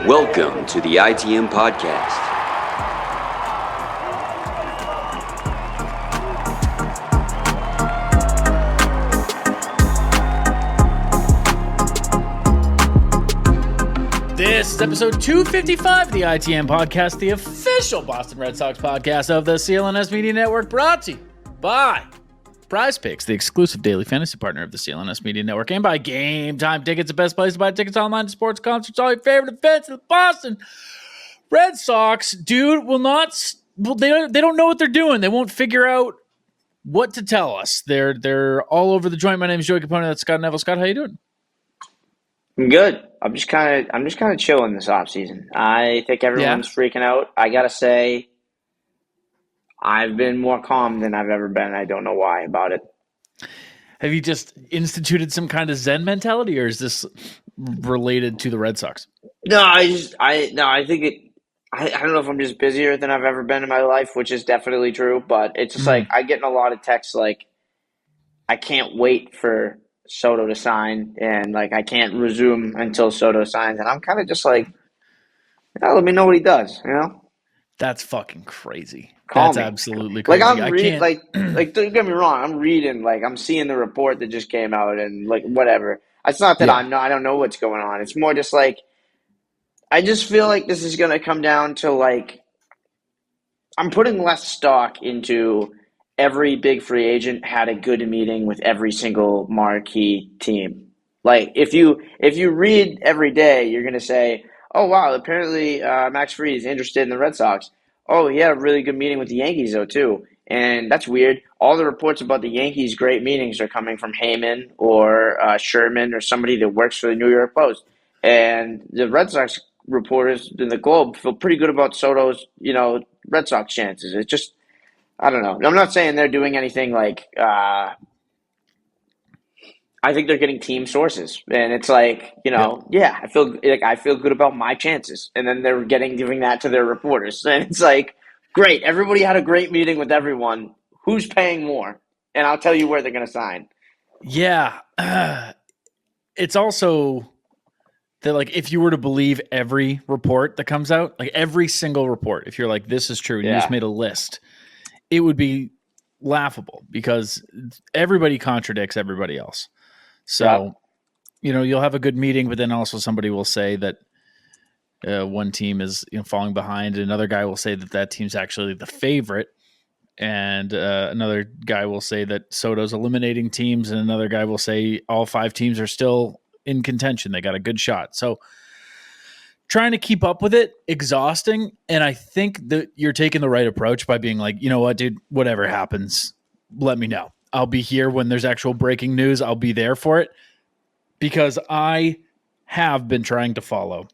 Welcome to the ITM Podcast. This is episode 255 of the ITM Podcast, the official Boston Red Sox podcast of the CLNS Media Network, brought to you by Prize Picks, the exclusive daily fantasy partner of the CLNS Media Network, and by Game Time Tickets, the best place to buy tickets online to sports, concerts, all your favorite events of the Boston Red Sox. Dude, they don't know what they're doing. They won't figure out what to tell us. They're all over the joint. My name is Joey Copponi. That's Scott Neville. Scott, how you doing? I'm good. I'm just kind of chilling this off season. I think everyone's freaking out. I gotta say, I've been more calm than I've ever been. I don't know why about it. Have you just instituted some kind of Zen mentality, or is this related to the Red Sox? No, I think it. I don't know if I'm just busier than I've ever been in my life, which is definitely true. But it's just like I get in a lot of texts like, I can't wait for Soto to sign, and like I can't resume until Soto signs, and I'm kind of just like, let me know what he does, That's fucking crazy. Call That's me. Absolutely crazy. Like I'm reading, like don't get me wrong, I'm reading, like I'm seeing the report that just came out, and like whatever. It's not that I don't know what's going on. It's more just like I just feel like this is gonna come down to like I'm putting less stock into every big free agent had a good meeting with every single marquee team. Like if you read every day, you're gonna say, "Oh wow, apparently Max Fried is interested in the Red Sox." Oh, he had a really good meeting with the Yankees though too, and that's weird. All the reports about the Yankees' great meetings are coming from Heyman or Sherman or somebody that works for the New York Post, and the Red Sox reporters in the Globe feel pretty good about Soto's, Red Sox chances. It's just I don't know. I'm not saying they're doing anything like I think they're getting team sources, and it's like I feel good about my chances, and then they're giving that to their reporters, and it's like great. Everybody had a great meeting with everyone. Who's paying more? And I'll tell you where they're going to sign. Yeah, it's also that like if you were to believe every report that comes out, like every single report, if you're like this is true, and you just made a list, it would be laughable because everybody contradicts everybody else. So, you'll have a good meeting, but then also somebody will say that one team is falling behind. Another guy will say that team's actually the favorite. And another guy will say that Soto's eliminating teams. And another guy will say all five teams are still in contention. They got a good shot. So trying to keep up with it, exhausting. And I think that you're taking the right approach by being like, you know what, dude, whatever happens, let me know. I'll be here when there's actual breaking news. I'll be there for it because I have been trying to follow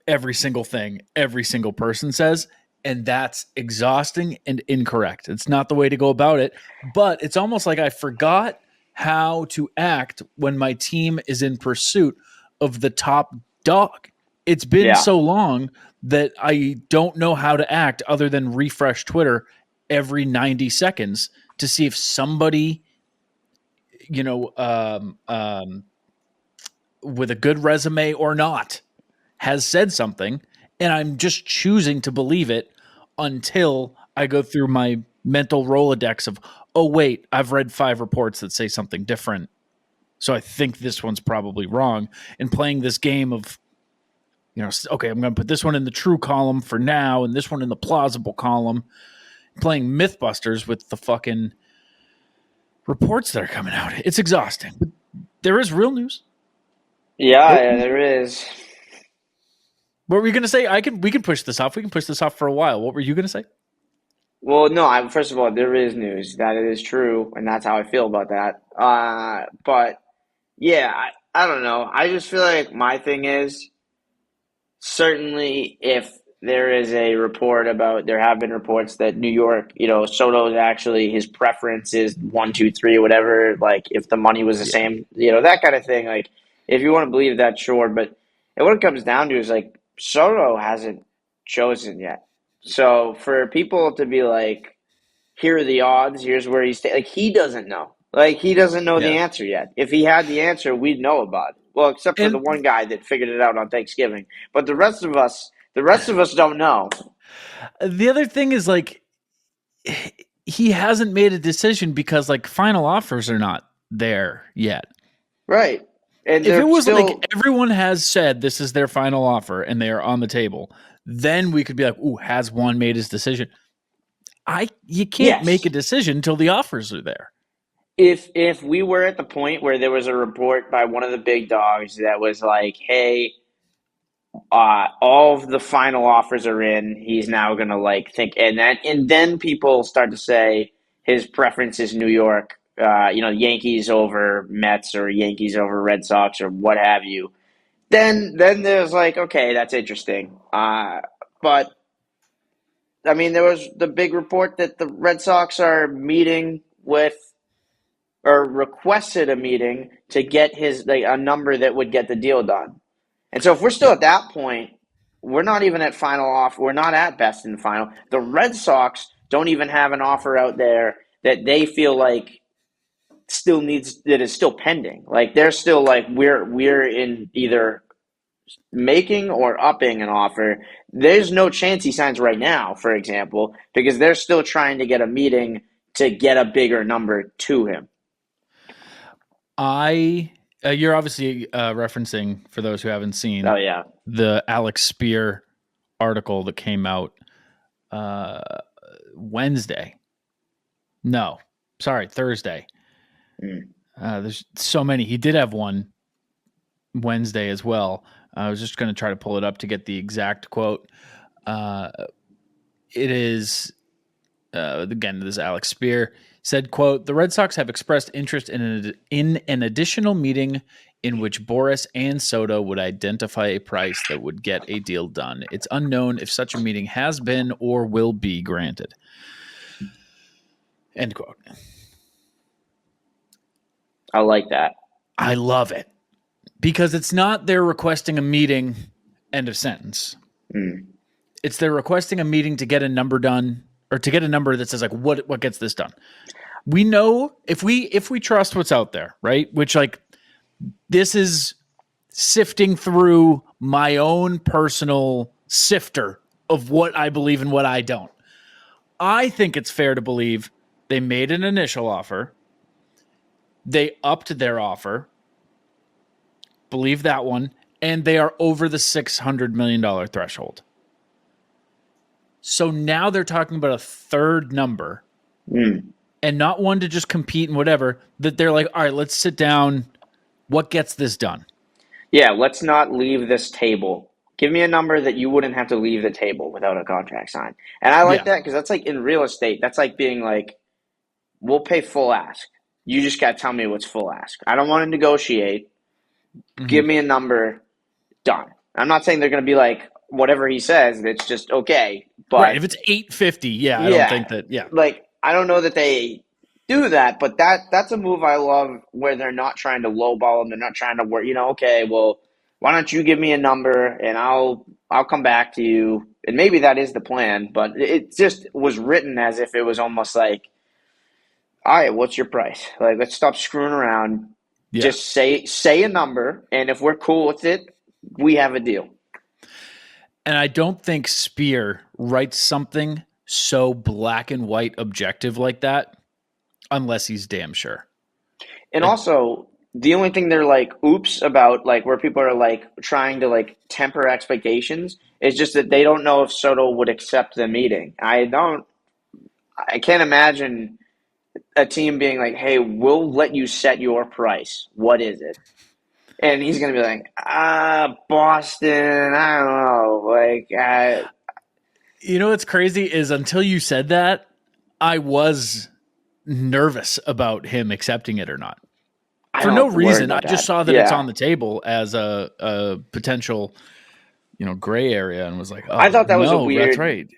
every single thing every single person says, and that's exhausting and incorrect. It's not the way to go about it, but it's almost like I forgot how to act when my team is in pursuit of the top dog. It's been so long that I don't know how to act other than refresh Twitter every 90 seconds to see if somebody, with a good resume or not has said something, and I'm just choosing to believe it until I go through my mental Rolodex of, oh, wait, I've read 5 reports that say something different. So I think this one's probably wrong. And playing this game of, okay, I'm going to put this one in the true column for now and this one in the plausible column. Playing Mythbusters with the fucking reports that are coming out. It's exhausting. But there is real news. Yeah, there is. What were you going to say? We can push this off. We can push this off for a while. What were you going to say? Well, no, first of all, there is news. That it is true, and that's how I feel about that. But, yeah, I don't know. I just feel like my thing is certainly if there is a report there have been reports that New York, Soto is actually his preference is 1, 2, 3, whatever. Like if the money was the same, that kind of thing. Like if you want to believe that, sure. But what it comes down to is like Soto hasn't chosen yet. So for people to be like, here are the odds, here's where he's like he doesn't know. Like, he doesn't know the Yeah. answer yet. If he had the answer, we'd know about it. Well, except for the And one guy that figured it out on Thanksgiving. But the rest of us don't know. the other thing is, like, he hasn't made a decision because, like, final offers are not there yet. Right. And If it they're was still like everyone has said this is their final offer and they are on the table, then we could be like, ooh, has Juan made his decision? You can't make yes. a decision until the offers are there. If we were at the point where there was a report by one of the big dogs that was like, hey, all of the final offers are in, he's now gonna like think, and then people start to say his preference is New York, Yankees over Mets or Yankees over Red Sox or what have you. Then there's like, okay, that's interesting. But I mean, there was the big report that the Red Sox are meeting with, or requested a meeting to get his like a number that would get the deal done. And so if we're still Yeah. at that point, we're not even at final offer. We're not at best in final. The Red Sox don't even have an offer out there that they feel like that is still pending. Like, they're still like, we're in either making or upping an offer. There's no chance he signs right now, for example, because they're still trying to get a meeting to get a bigger number to him. You're obviously referencing, for those who haven't seen, Oh yeah, the Alex Spear article that came out Wednesday. No, sorry, Thursday. There's so many. He did have one Wednesday as well. I was just going to try to pull it up to get the exact quote. It is, again, this is Alex Spear. Said, quote, "The Red Sox have expressed interest in an additional meeting in which Boris and Soto would identify a price that would get a deal done. It's unknown if such a meeting has been or will be granted." End quote. I like that. I love it because it's not they're requesting a meeting, end of sentence. It's they're requesting a meeting to get a number done, or to get a number that says like what gets this done. We know if we trust what's out there, right? Which, like, this is sifting through my own personal sifter of what I believe and what I don't. I think it's fair to believe they made an initial offer. They upped their offer. Believe that one. And they are over the $600 million threshold. So now they're talking about a third number. And not one to just compete and whatever, that they're like, all right, let's sit down. What gets this done? Yeah, let's not leave this table. Give me a number that you wouldn't have to leave the table without a contract signed. And I like that because that's like in real estate. That's like being like, we'll pay full ask. You just got to tell me what's full ask. I don't want to negotiate. Give me a number. Done. I'm not saying they're going to be like, whatever he says, it's just okay. But right, if it's $850, I don't think that. Like, I don't know that they do that, but that's a move I love, where they're not trying to lowball them. They're not trying to work. Okay, well, why don't you give me a number and I'll come back to you. And maybe that is the plan, but it just was written as if it was almost like, all right, what's your price? Like, let's stop screwing around. Yeah. Just say a number, and if we're cool with it, we have a deal. And I don't think Spear writes something so black and white objective like that unless he's damn sure. And also, the only thing they're like oops about, like where people are like trying to like temper expectations, is just that they don't know if Soto would accept the meeting. I can't imagine a team being like, hey, we'll let you set your price. What is it? And he's going to be like, Boston, I don't know. Like, you know what's crazy is until you said that, I was nervous about him accepting it or not. For no reason. I just saw that it's on the table as a potential, gray area, and was like, oh, I thought that was a weird. That's right.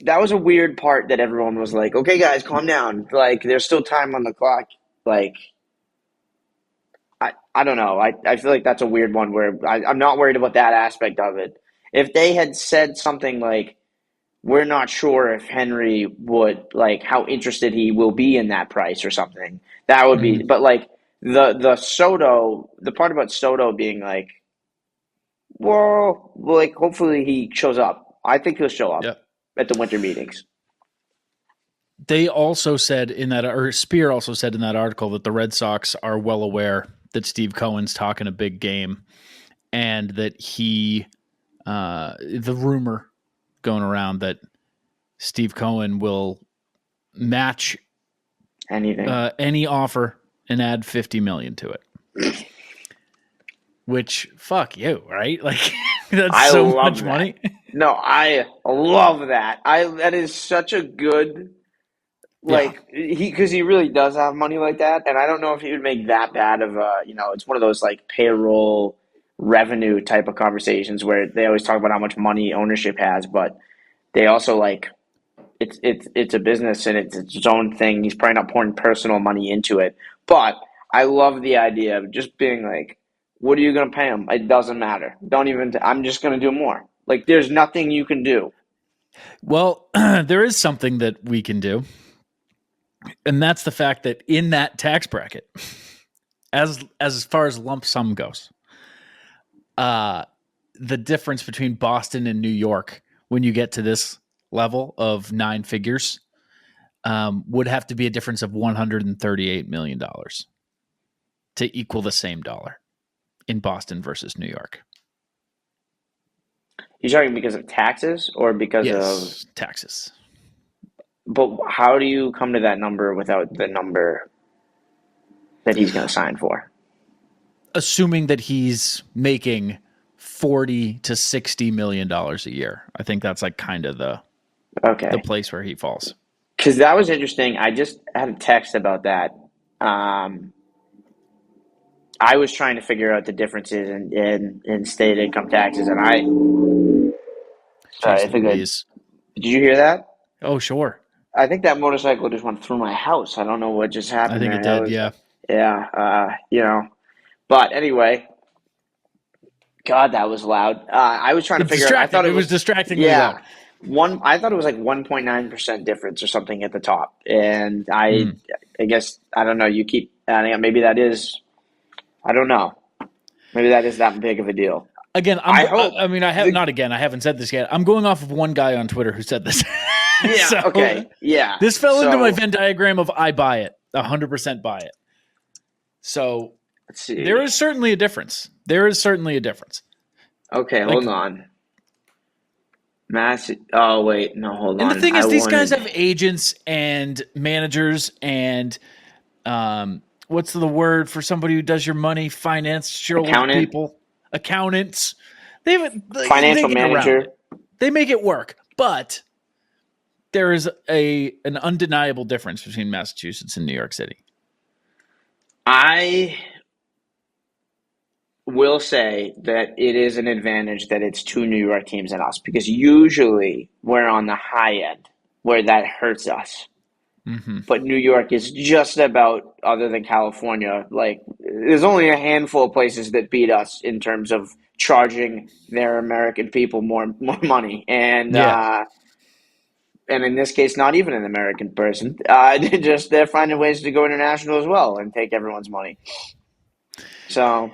That was a weird part that everyone was like, okay, guys, calm down. Like, there's still time on the clock. Like, I don't know. I feel like that's a weird one where I'm not worried about that aspect of it. If they had said something like, we're not sure if Henry would, like, how interested he will be in that price or something. That would be, but like the Soto, the part about Soto being like, well, like hopefully he shows up. I think he'll show up at the winter meetings. They also said in that, or Spear also said in that article, that the Red Sox are well aware that Steve Cohen's talking a big game, and that the rumor going around that Steve Cohen will match anything, any offer and add $50 million to it. Which, fuck you, right? Like, that's so much money. No, I love that. That is such a good, like, because he really does have money like that, and I don't know if he would make that bad of a, it's one of those like payroll revenue type of conversations where they always talk about how much money ownership has, but they also like it's a business and it's its own thing. He's probably not pouring personal money into it, but I love the idea of just being like, what are you going to pay him? It doesn't matter. I'm just going to do more. Like, there's nothing you can do. Well, there is something that we can do. And that's the fact that in that tax bracket, as far as lump sum goes, the difference between Boston and New York, when you get to this level of 9 figures, would have to be a difference of $138 million to equal the same dollar in Boston versus New York. You're talking because of taxes or because of taxes? But how do you come to that number without the number that he's going to sign for? Assuming that he's making $40 to $60 million a year. I think that's like kind of the place where he falls. Because that was interesting. I just had a text about that. I was trying to figure out the differences in state income taxes, and did you hear that? Oh, sure. I think that motorcycle just went through my house. I don't know what just happened. I think there. It did, yeah. Yeah, But anyway, God, that was loud. I was trying to figure out. I thought it was distractingly loud. I thought it was like 1.9% difference or something at the top, and I guess I don't know. You keep adding up. Maybe that is. I don't know. Maybe that is that big of a deal. Again, I haven't said this yet. I'm going off of one guy on Twitter who said this. Yeah. Okay. Yeah. This fell into my Venn diagram of I buy it, 100% buy it. So let's see. There is certainly a difference. Okay, hold on. Oh wait, no, hold on. And the thing is, these guys have agents and managers and what's the word for somebody who does your money? Financial people, accountants. Financial manager. They make it work, but there is an undeniable difference between Massachusetts and New York City. I will say that it is an advantage that it's 2 New York teams and us, because usually we're on the high end where that hurts us. Mm-hmm. But New York is just about, other than California, like there's only a handful of places that beat us in terms of charging their American people more money. And and in this case, not even an American person. They're finding ways to go international as well and take everyone's money. So,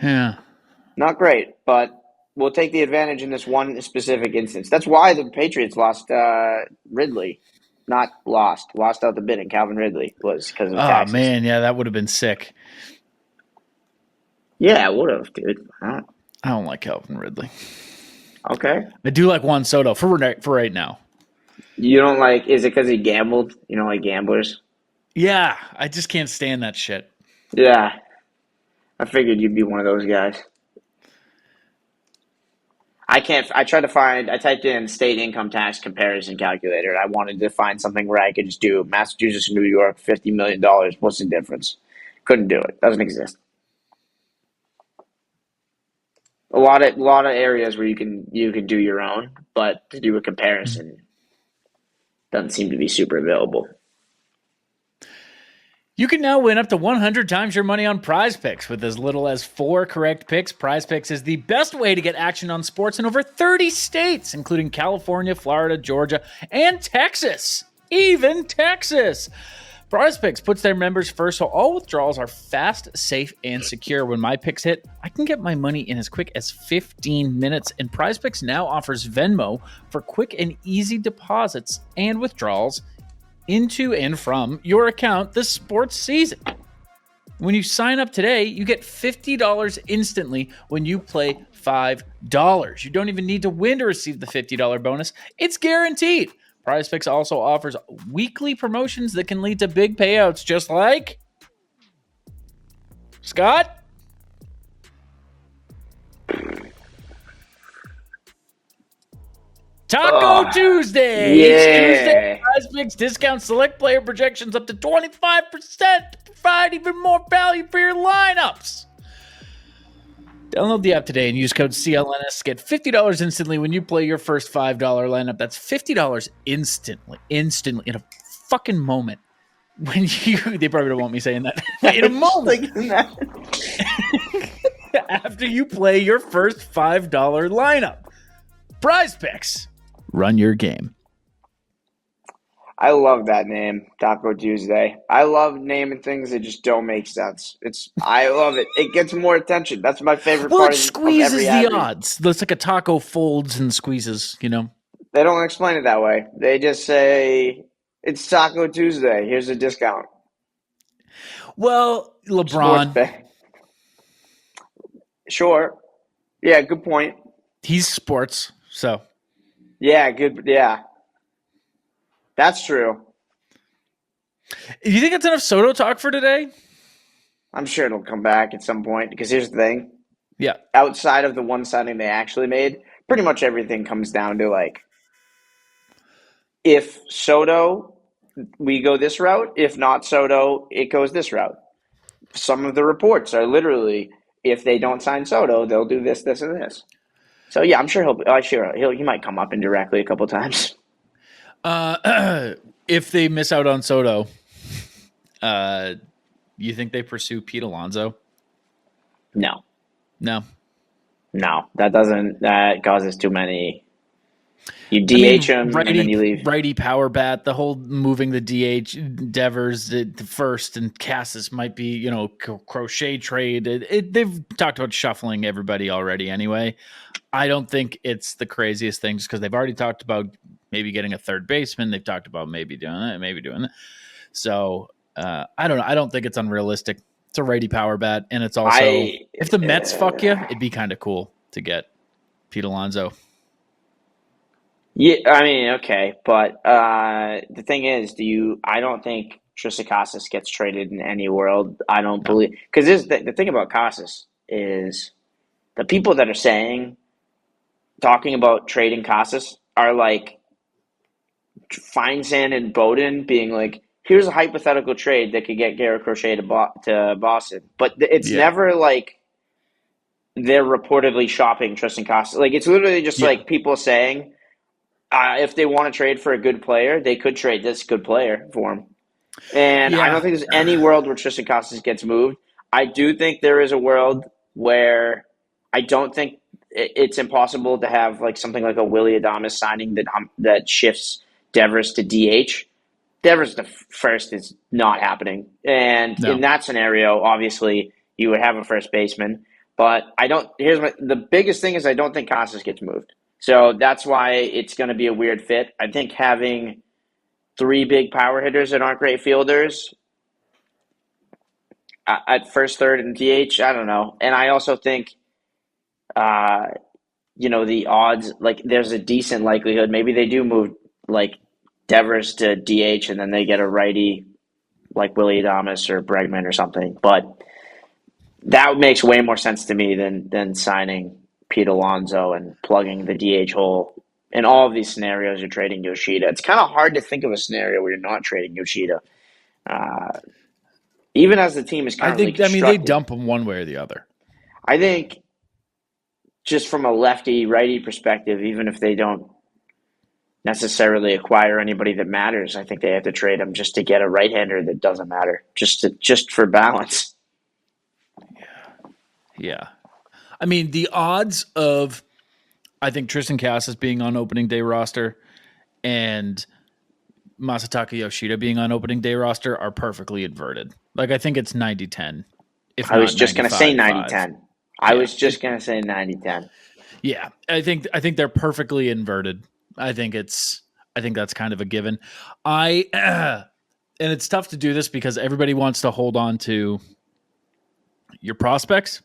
not great, but we'll take the advantage in this one specific instance. That's why the Patriots lost Ridley. Not lost out the bidding. Calvin Ridley was because of taxes. Oh, man, yeah, that would have been sick. Yeah, it would have, dude. I don't like Calvin Ridley. Okay. I do like Juan Soto for right now. You don't like, is it because he gambled? You don't like gamblers? Yeah, I just can't stand that shit. Yeah. I figured you'd be one of those guys. I typed in state income tax comparison calculator, and I wanted to find something where I could just do Massachusetts, New York, $50 million. What's the difference? Couldn't do it. Doesn't exist. A lot of areas where you can do your own, but to do a comparison doesn't seem to be super available. You can now win up to 100 times your money on Prize Picks with as little as 4 correct picks. Prize Picks is the best way to get action on sports in over 30 states, including California, Florida, Georgia, and Texas. Even Texas. Prize Picks puts their members first, so all withdrawals are fast, safe, and secure. When my picks hit, I can get my money in as quick as 15 minutes, and Prize Picks now offers Venmo for quick and easy deposits and withdrawals into and from your account this sports season. When you sign up today, you get $50 instantly when you play $5. You don't even need to win to receive the $50 bonus. It's guaranteed. Prize Picks also offers weekly promotions that can lead to big payouts, just like Scott. Taco Tuesday. Yeah. Each Tuesday, Prize Picks discount select player projections up to 25% to provide even more value for your lineups. Download the app today and use code CLNS to get $50 instantly when you play your first $5 lineup. That's $50 instantly in a fucking moment. When they probably don't want me saying that. In a moment. After you play your first $5 lineup. Prize Picks. Run your game. I love that name, Taco Tuesday. I love naming things that just don't make sense. I love it. It gets more attention. That's my favorite part It of squeezes every the ad read. odds. It's like a taco folds and squeezes, you know. They don't explain it that way. They just say, it's Taco Tuesday. Here's a discount. Well, LeBron. Sure. Yeah, good point. He's sports, so. Yeah, good. Yeah. That's true. Do you think it's enough Soto talk for today? I'm sure it'll come back at some point because here's the thing. Yeah. Outside of the one signing they actually made, pretty much everything comes down to like, if Soto, we go this route. If not Soto, it goes this route. Some of the reports are literally, if they don't sign Soto, they'll do this, this, and this. So yeah, I'm sure he might come up indirectly a couple times. If they miss out on Soto, you think they pursue Pete Alonso? No. That causes too many. You DH him and then you leave. Righty power bat, the whole moving the DH Devers to first and Cassis might be, crochet trade. They've talked about shuffling everybody already anyway. I don't think it's the craziest thing just because they've already talked about maybe getting a third baseman. They've talked about maybe doing that. So I don't know. I don't think it's unrealistic. It's a righty power bat. And it's also, if the Mets fuck you, it'd be kind of cool to get Pete Alonso. Yeah, I mean, okay. But the thing is, I don't think Tristan Casas gets traded in any world. I don't believe. Because the thing about Casas is the people that are talking about trading Casas are like Feinsand and Bowden being like, here's a hypothetical trade that could get Garrett Crochet to Boston. But it's never like they're reportedly shopping Tristan Casas. Like, it's literally just like people saying, if they want to trade for a good player, they could trade this good player for him. And I don't think there's any world where Tristan Casas gets moved. I do think there is a world where I don't think it's impossible to have like something like a Willy Adames signing that shifts Devers to DH. Devers the first is not happening. And in that scenario, obviously, you would have a first baseman. But the biggest thing is I don't think Casas gets moved. So that's why it's going to be a weird fit. I think having 3 big power hitters that aren't great fielders at first, third, and DH, I don't know. And I also think, the odds, like there's a decent likelihood maybe they do move like Devers to DH and then they get a righty like Willy Adames or Bregman or something. But that makes way more sense to me than signing Pete Alonso and plugging the DH hole. In all of these scenarios, you're trading Yoshida. It's kind of hard to think of a scenario where you're not trading Yoshida. Even as the team is currently they dump him one way or the other. I think just from a lefty-righty perspective, even if they don't necessarily acquire anybody that matters. I think they have to trade him just to get a right-hander that doesn't matter, just for balance. Yeah. I mean, the odds of, I think, Tristan Casas being on opening day roster and Masataka Yoshida being on opening day roster are perfectly inverted. Like, I think it's 90-10, if I was not just going to say 95-5. 90-10. I was just going to say 90-10. Yeah, I think they're perfectly inverted. I think that's kind of a given. And it's tough to do this because everybody wants to hold on to your prospects.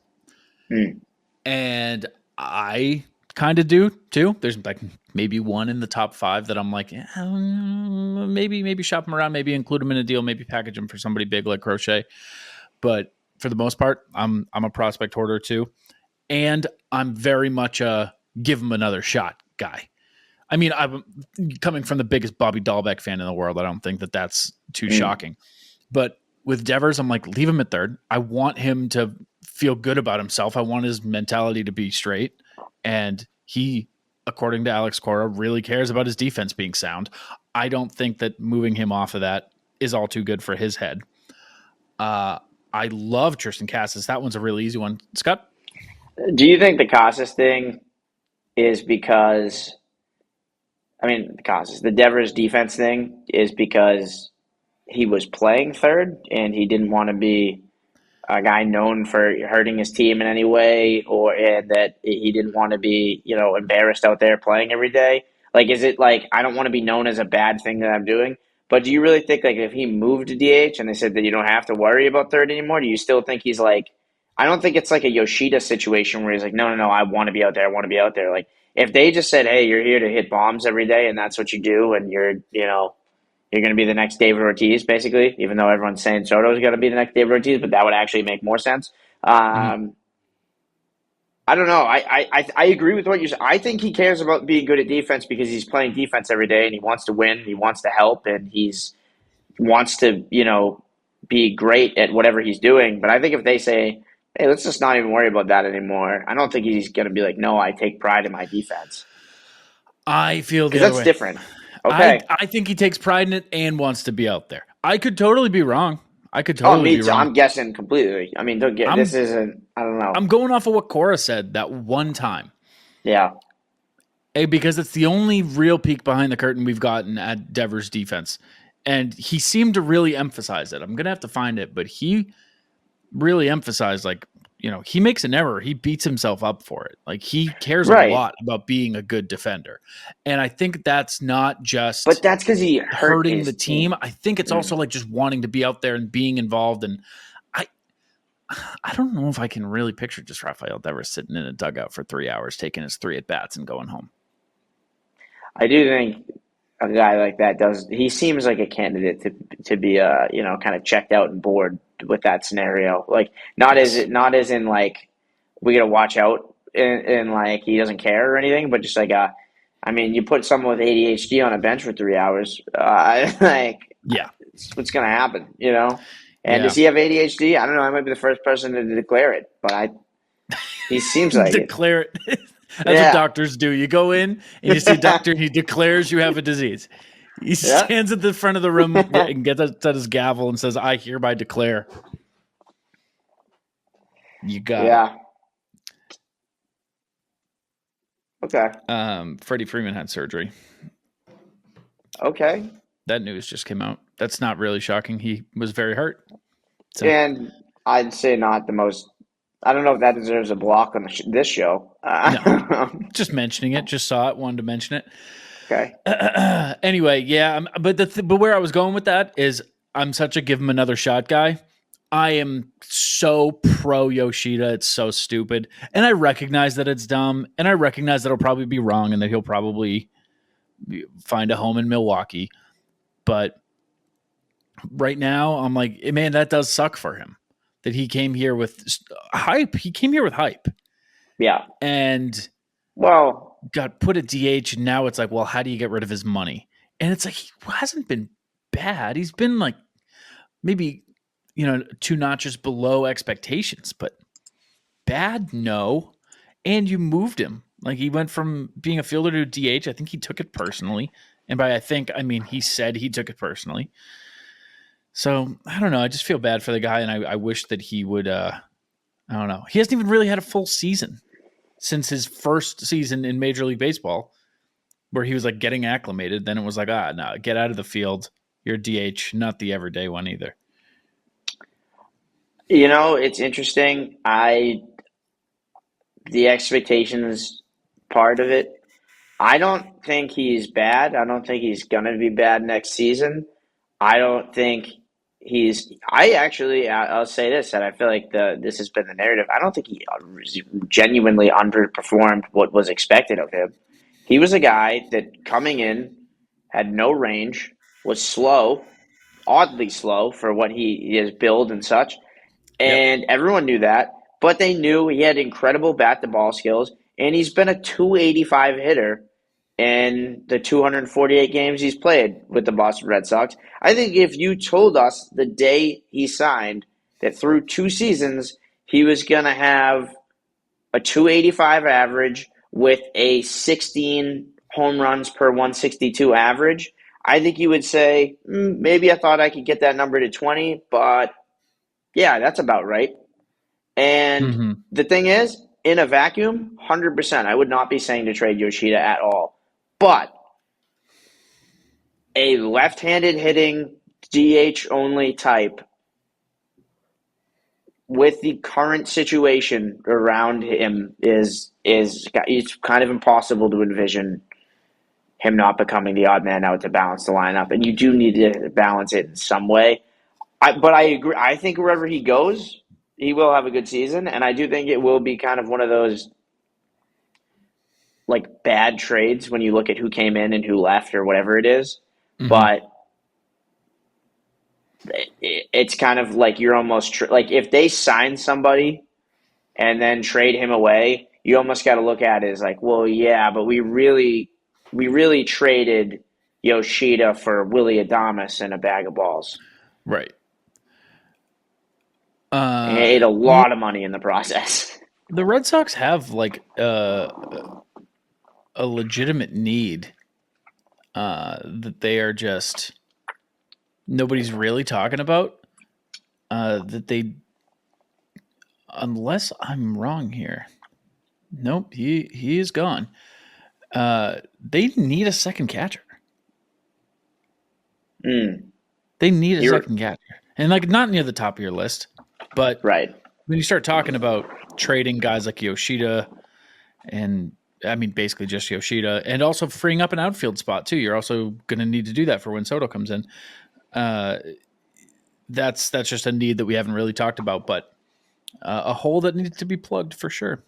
And I kind of do too. There's like maybe one in the top 5 that I'm like, maybe shop him around, maybe include him in a deal, maybe package him for somebody big like Crochet. But for the most part, I'm a prospect hoarder too. And I'm very much a give him another shot guy. I mean, I'm coming from the biggest Bobby Dahlbeck fan in the world. I don't think that that's too shocking. But with Devers, I'm like, leave him at third. I want him to feel good about himself. I want his mentality to be straight. And he, according to Alex Cora, really cares about his defense being sound. I don't think that moving him off of that is all too good for his head. I love Tristan Casas. That one's a really easy one. Scott? Do you think the Casas thing is because, the Devers defense thing is because he was playing third and he didn't want to be a guy known for hurting his team in any way, and that he didn't want to be, embarrassed out there playing every day? Like, is it like, I don't want to be known as a bad thing that I'm doing? But do you really think, like, if he moved to DH and they said that you don't have to worry about third anymore, do you still think he's like, I don't think it's like a Yoshida situation where he's like, no, I want to be out there. I want to be out there. Like, if they just said, hey, you're here to hit bombs every day and that's what you do, and you're going to be the next David Ortiz, basically, even though everyone's saying Soto's going to be the next David Ortiz, but that would actually make more sense. I don't know. I agree with what you said. I think he cares about being good at defense because he's playing defense every day and he wants to win, he wants to help, and he's wants to, be great at whatever he's doing. But I think if they say, hey, let's just not even worry about that anymore, I don't think he's going to be like, no, I take pride in my defense. I feel the other way. Because that's different. Okay. I think he takes pride in it and wants to be out there. I could totally be wrong. Be wrong. I'm guessing completely. I mean, this isn't, I don't know. I'm going off of what Cora said that one time. Yeah. Because it's the only real peek behind the curtain we've gotten at Devers' defense. And he seemed to really emphasize it. I'm going to have to find it, but he really emphasized, like, he makes an error, he beats himself up for it. Like, he cares a lot about being a good defender. And I think that's not just but that's because he hurting the team. I think it's also like just wanting to be out there and being involved. And I don't know if I can really picture just Rafael Devers sitting in a dugout for 3 hours, taking his 3 at-bats and going home. I do think a guy like that he seems like a candidate to be kind of checked out and bored with that scenario. Like, not as in like, we got to watch out and like he doesn't care or anything, but just like you put someone with ADHD on a bench for 3 hours, what's going to happen, And does he have ADHD? I don't know. I might be the first person to declare it, but he seems like declare it. That's what doctors do. You go in and you see a doctor and he declares you have a disease. He stands at the front of the room and gets at his gavel and says, I hereby declare. You got it. Okay. Freddie Freeman had surgery. Okay. That news just came out. That's not really shocking. He was very hurt. So. And I'd say not the most. I don't know if that deserves a block on this show. No, just mentioning it. Just saw it. Wanted to mention it. Okay. Anyway, yeah. But where I was going with that is I'm such a give him another shot guy. I am so pro Yoshida. It's so stupid. And I recognize that it's dumb. And I recognize that it'll probably be wrong and that he'll probably find a home in Milwaukee. But right now, I'm like, man, that does suck for him. That he came here with hype. He came here with hype. Yeah. And got put at DH. And now it's like, well, how do you get rid of his money? And it's like, he hasn't been bad. He's been like maybe, 2 notches below expectations, but bad, no. And you moved him Like, he went from being a fielder to DH. I think he took it personally. And by I mean he said he took it personally. So, I don't know. I just feel bad for the guy, and I wish that he would, I don't know. He hasn't even really had a full season since his first season in Major League Baseball, where he was, like, getting acclimated. Then it was like, no, get out of the field. You're DH, not the everyday one either. It's interesting. The expectations part of it, I don't think he's bad. I don't think he's going to be bad next season. I don't think I'll say this, and I feel like this has been the narrative. I don't think he genuinely underperformed what was expected of him. He was a guy that coming in had no range, was slow, oddly slow for what he is build and such. And everyone knew that, but they knew he had incredible bat-to-ball skills, and he's been a 285 hitter in the 248 games he's played with the Boston Red Sox. I think if you told us the day he signed that through 2 seasons he was going to have a 285 average with a 16 home runs per 162 average, I think you would say, maybe I thought I could get that number to 20, but yeah, that's about right. And the thing is, in a vacuum, 100%, I would not be saying to trade Yoshida at all. But a left-handed hitting DH only type with the current situation around him is it's kind of impossible to envision him not becoming the odd man out to balance the lineup. And you do need to balance it in some way. But I agree. I think wherever he goes, he will have a good season, and I do think it will be kind of one of those like bad trades when you look at who came in and who left or whatever it is. But it's kind of like you're almost like if they sign somebody and then trade him away, you almost got to look at it as like, well, yeah, but we really traded Yoshida for Willie Adames and a bag of balls. Right. And he ate a lot of money in the process. The Red Sox have like a legitimate need that they are just nobody's really talking about. That they, unless I'm wrong here, nope, he is gone. They need a second catcher. They need a second catcher, and like not near the top of your list, but right. When you start talking about trading guys like Yoshida, and I mean basically just Yoshida, and also freeing up an outfield spot too, you're also going to need to do that for when Soto comes in. That's just a need that we haven't really talked about, but a hole that needs to be plugged for sure.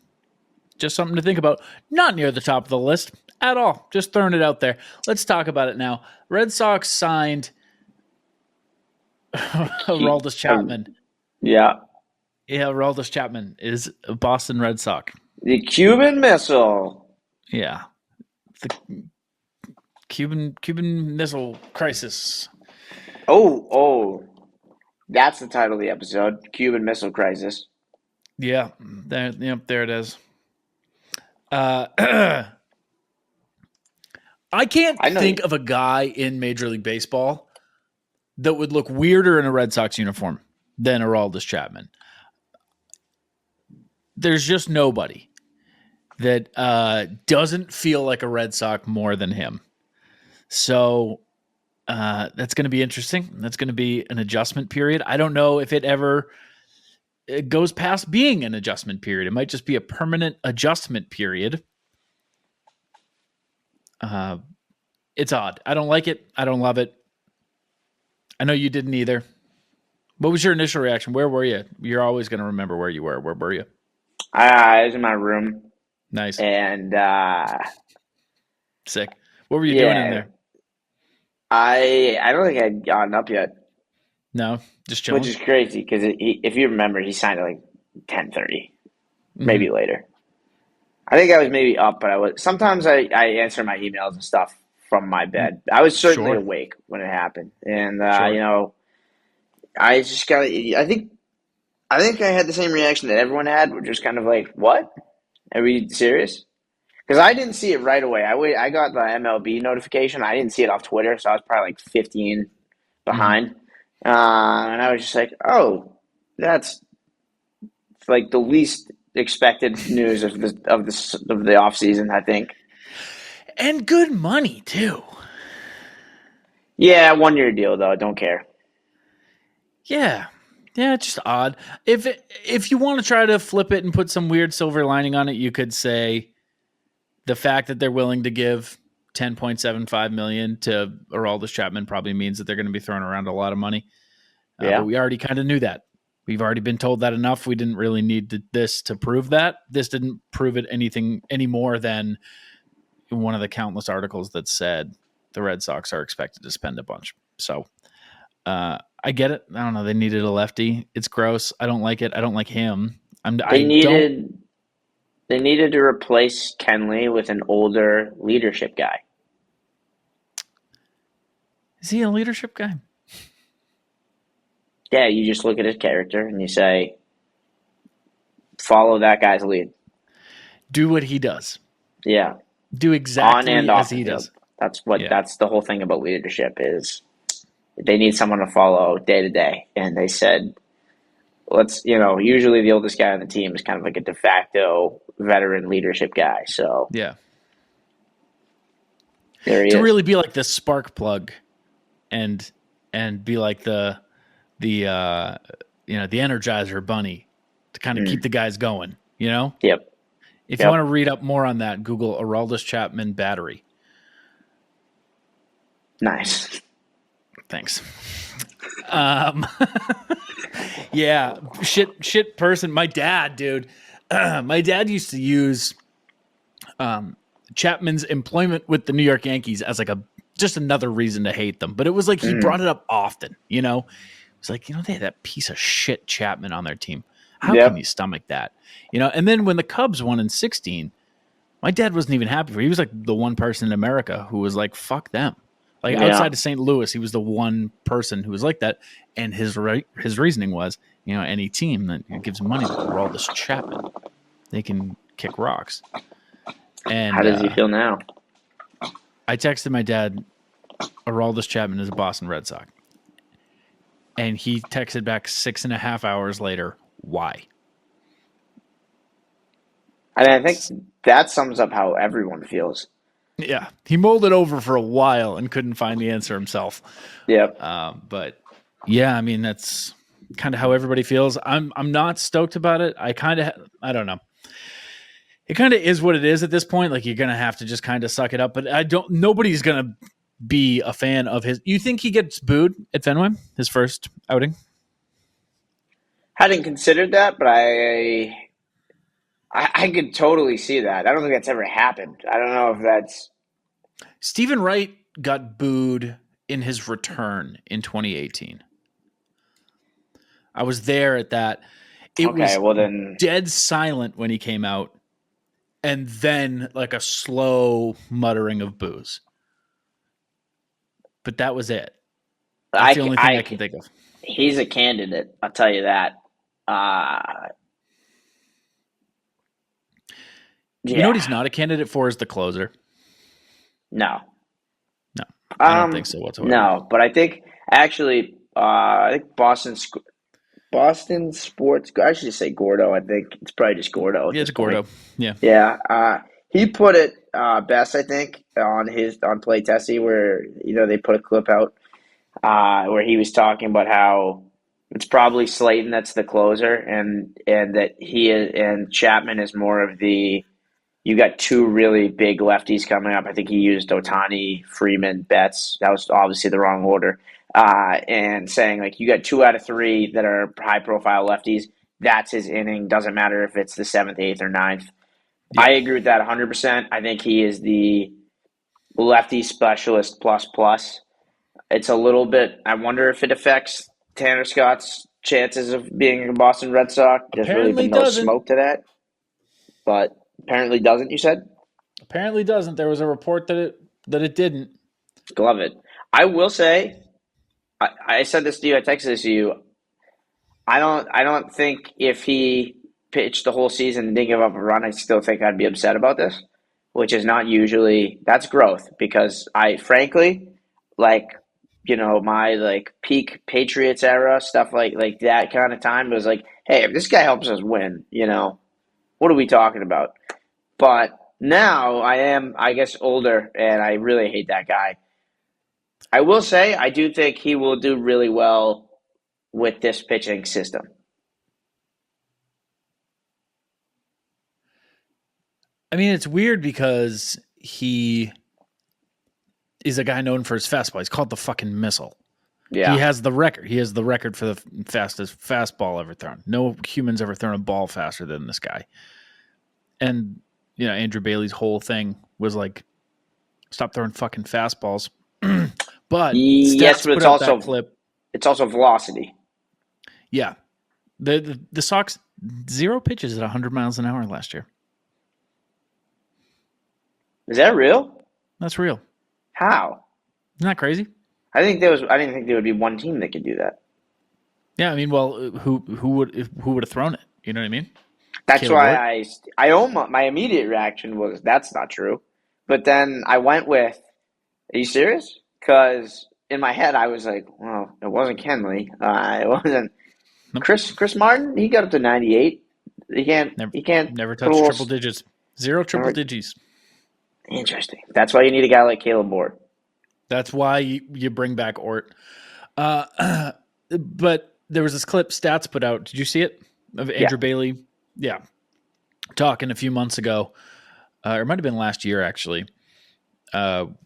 Just something to think about. Not near the top of the list at all. Just throwing it out there. Let's talk about it now. Red Sox signed Aroldis Chapman. Yeah. Yeah, Aroldis Chapman is a Boston Red Sox. The Cuban Missile. Yeah. The Cuban Missile Crisis. Oh. That's the title of the episode. Cuban Missile Crisis. Yeah. There it is. I can't think of a guy in Major League Baseball that would look weirder in a Red Sox uniform than Aroldis Chapman. There's just nobody that doesn't feel like a Red Sox more than him. So that's going to be interesting. That's going to be an adjustment period. I don't know if it goes past being an adjustment period. It might just be a permanent adjustment period. It's odd. I don't like it. I don't love it. I know you didn't either. What was your initial reaction? Where were you? You're always going to remember where you were. Where were you? I was in my room. Nice. And sick. What were you doing in there? I don't think I'd gotten up yet. No, just chilling. Which is crazy because if you remember, he signed at like 10:30, maybe later. I think I was maybe up, but sometimes I answer my emails and stuff from my bed. I was certainly awake when it happened, and I just got. I think I had the same reaction that everyone had. We're just kind of like, "What? Are we serious?" Because I didn't see it right away. I got the MLB notification. I didn't see it off Twitter, so I was probably like 15 behind. And I was just like, oh, that's like the least expected news of the offseason, I think. And good money too. Yeah, 1-year deal though. I don't care. Yeah, it's just odd. If you want to try to flip it and put some weird silver lining on it, you could say the fact that they're willing to give $10.75 million to Aroldis Chapman probably means that they're going to be throwing around a lot of money. Yeah. But we already kind of knew that. We've already been told that enough. We didn't really need this to prove that. This didn't prove it anything any more than one of the countless articles that said the Red Sox are expected to spend a bunch. So I get it. I don't know. They needed a lefty. It's gross. I don't like it. I don't like him. They needed to replace Kenley with an older leadership guy. Is he a leadership guy? Yeah, you just look at his character and you say, follow that guy's lead. Do what he does. Yeah. Do exactly on and as off he the field. does. That's the whole thing about leadership is they need someone to follow day to day. And they said, usually the oldest guy on the team is kind of like a de facto veteran leadership guy. So yeah. There he to is. really be like the spark plug and be like the Energizer bunny to kind of keep the guys going, Yep. If you want to read up more on that, Google Aroldis Chapman battery. Nice. Thanks. Yeah, shit person. My dad, dude. My dad used to use Chapman's employment with the New York Yankees as like just another reason to hate them. But it was like he brought it up often, It was like, they had that piece of shit Chapman on their team. How can you stomach that? And then when the Cubs won in 2016, my dad wasn't even happy for it. He was like the one person in America who was like, fuck them. Like outside of St. Louis, he was the one person who was like that. And his reasoning was, any team that gives money to Aroldis Chapman, they can kick rocks. And how does he feel now? I texted my dad, Aroldis Chapman is a Boston Red Sox. And he texted back 6.5 hours later, why? I think that sums up how everyone feels. Yeah, he mulled it over for a while and couldn't find the answer himself. Yep. But yeah, I mean that's kind of how everybody feels. I'm not stoked about it. I don't know. It kind of is what it is at this point. Like you're gonna have to just kind of suck it up. But nobody's gonna be a fan of his. You think he gets booed at Fenway his first outing? Hadn't considered that, but I could totally see that. I don't think that's ever happened. I don't know if that's... Stephen Wright got booed in his return in 2018. I was there at that. It was dead silent when he came out, and then like a slow muttering of boos. But that was it. That's the only thing I can think of. He's a candidate, I'll tell you that. You know what he's not a candidate for is the closer. No, I don't think so whatsoever. No, but I think actually, I think Boston Sports. I should just say Gordo. I think it's probably just Gordo. Yeah, it's Gordo. Yeah. Yeah. He put it best, I think, on Play Tessie, where they put a clip out where he was talking about how it's probably Slayton that's the closer, and that he and Chapman is more of the. You got two really big lefties coming up. I think he used Ohtani, Freeman, Betts. That was obviously the wrong order. And saying, like, you got 2 out of 3 that are high-profile lefties. That's his inning. Doesn't matter if it's the 7th, 8th, or 9th. Yeah. I agree with that 100%. I think he is the lefty specialist plus. It's a little bit – I wonder if it affects Tanner Scott's chances of being a Boston Red Sox. There's really been no smoke to that. But – apparently doesn't, you said? Apparently doesn't. There was a report that it didn't. Glove it. I will say, I said this to you, I texted this to you. I don't think if he pitched the whole season and didn't give up a run, I still think I'd be upset about this. which is not usually, that's growth because I frankly, like, my like peak Patriots era stuff like that kind of time was like, hey, if this guy helps us win, what are we talking about? But now I am, I guess, older and I really hate that guy. I will say I do think he will do really well with this pitching system. I mean, it's weird because he is a guy known for his fastball. He's called the fucking missile. Yeah. He has the record. He has the record for the fastest fastball ever thrown. No human's ever thrown a ball faster than this guy. And, Andrew Bailey's whole thing was like, stop throwing fucking fastballs. But yes, but it's also velocity. Yeah. The Sox, 0 pitches at 100 miles an hour last year. Is that real? That's real. How? Isn't that crazy? I didn't think there would be one team that could do that. Yeah, I mean, well, who would have thrown it? You know what I mean? That's Caleb why Ward? My immediate reaction was that's not true, but then I went with, are you serious? Because in my head I was like, well, it wasn't Kenley, it wasn't Chris Martin. He got up to 98. He can't never touched triple digits. 0 triple digits. Interesting. That's why you need a guy like Caleb Ward. That's why you bring back Ort. But there was this clip Stats put out. Did you see it? Of Andrew Bailey? Yeah. Talking a few months ago. Or it might have been last year, actually,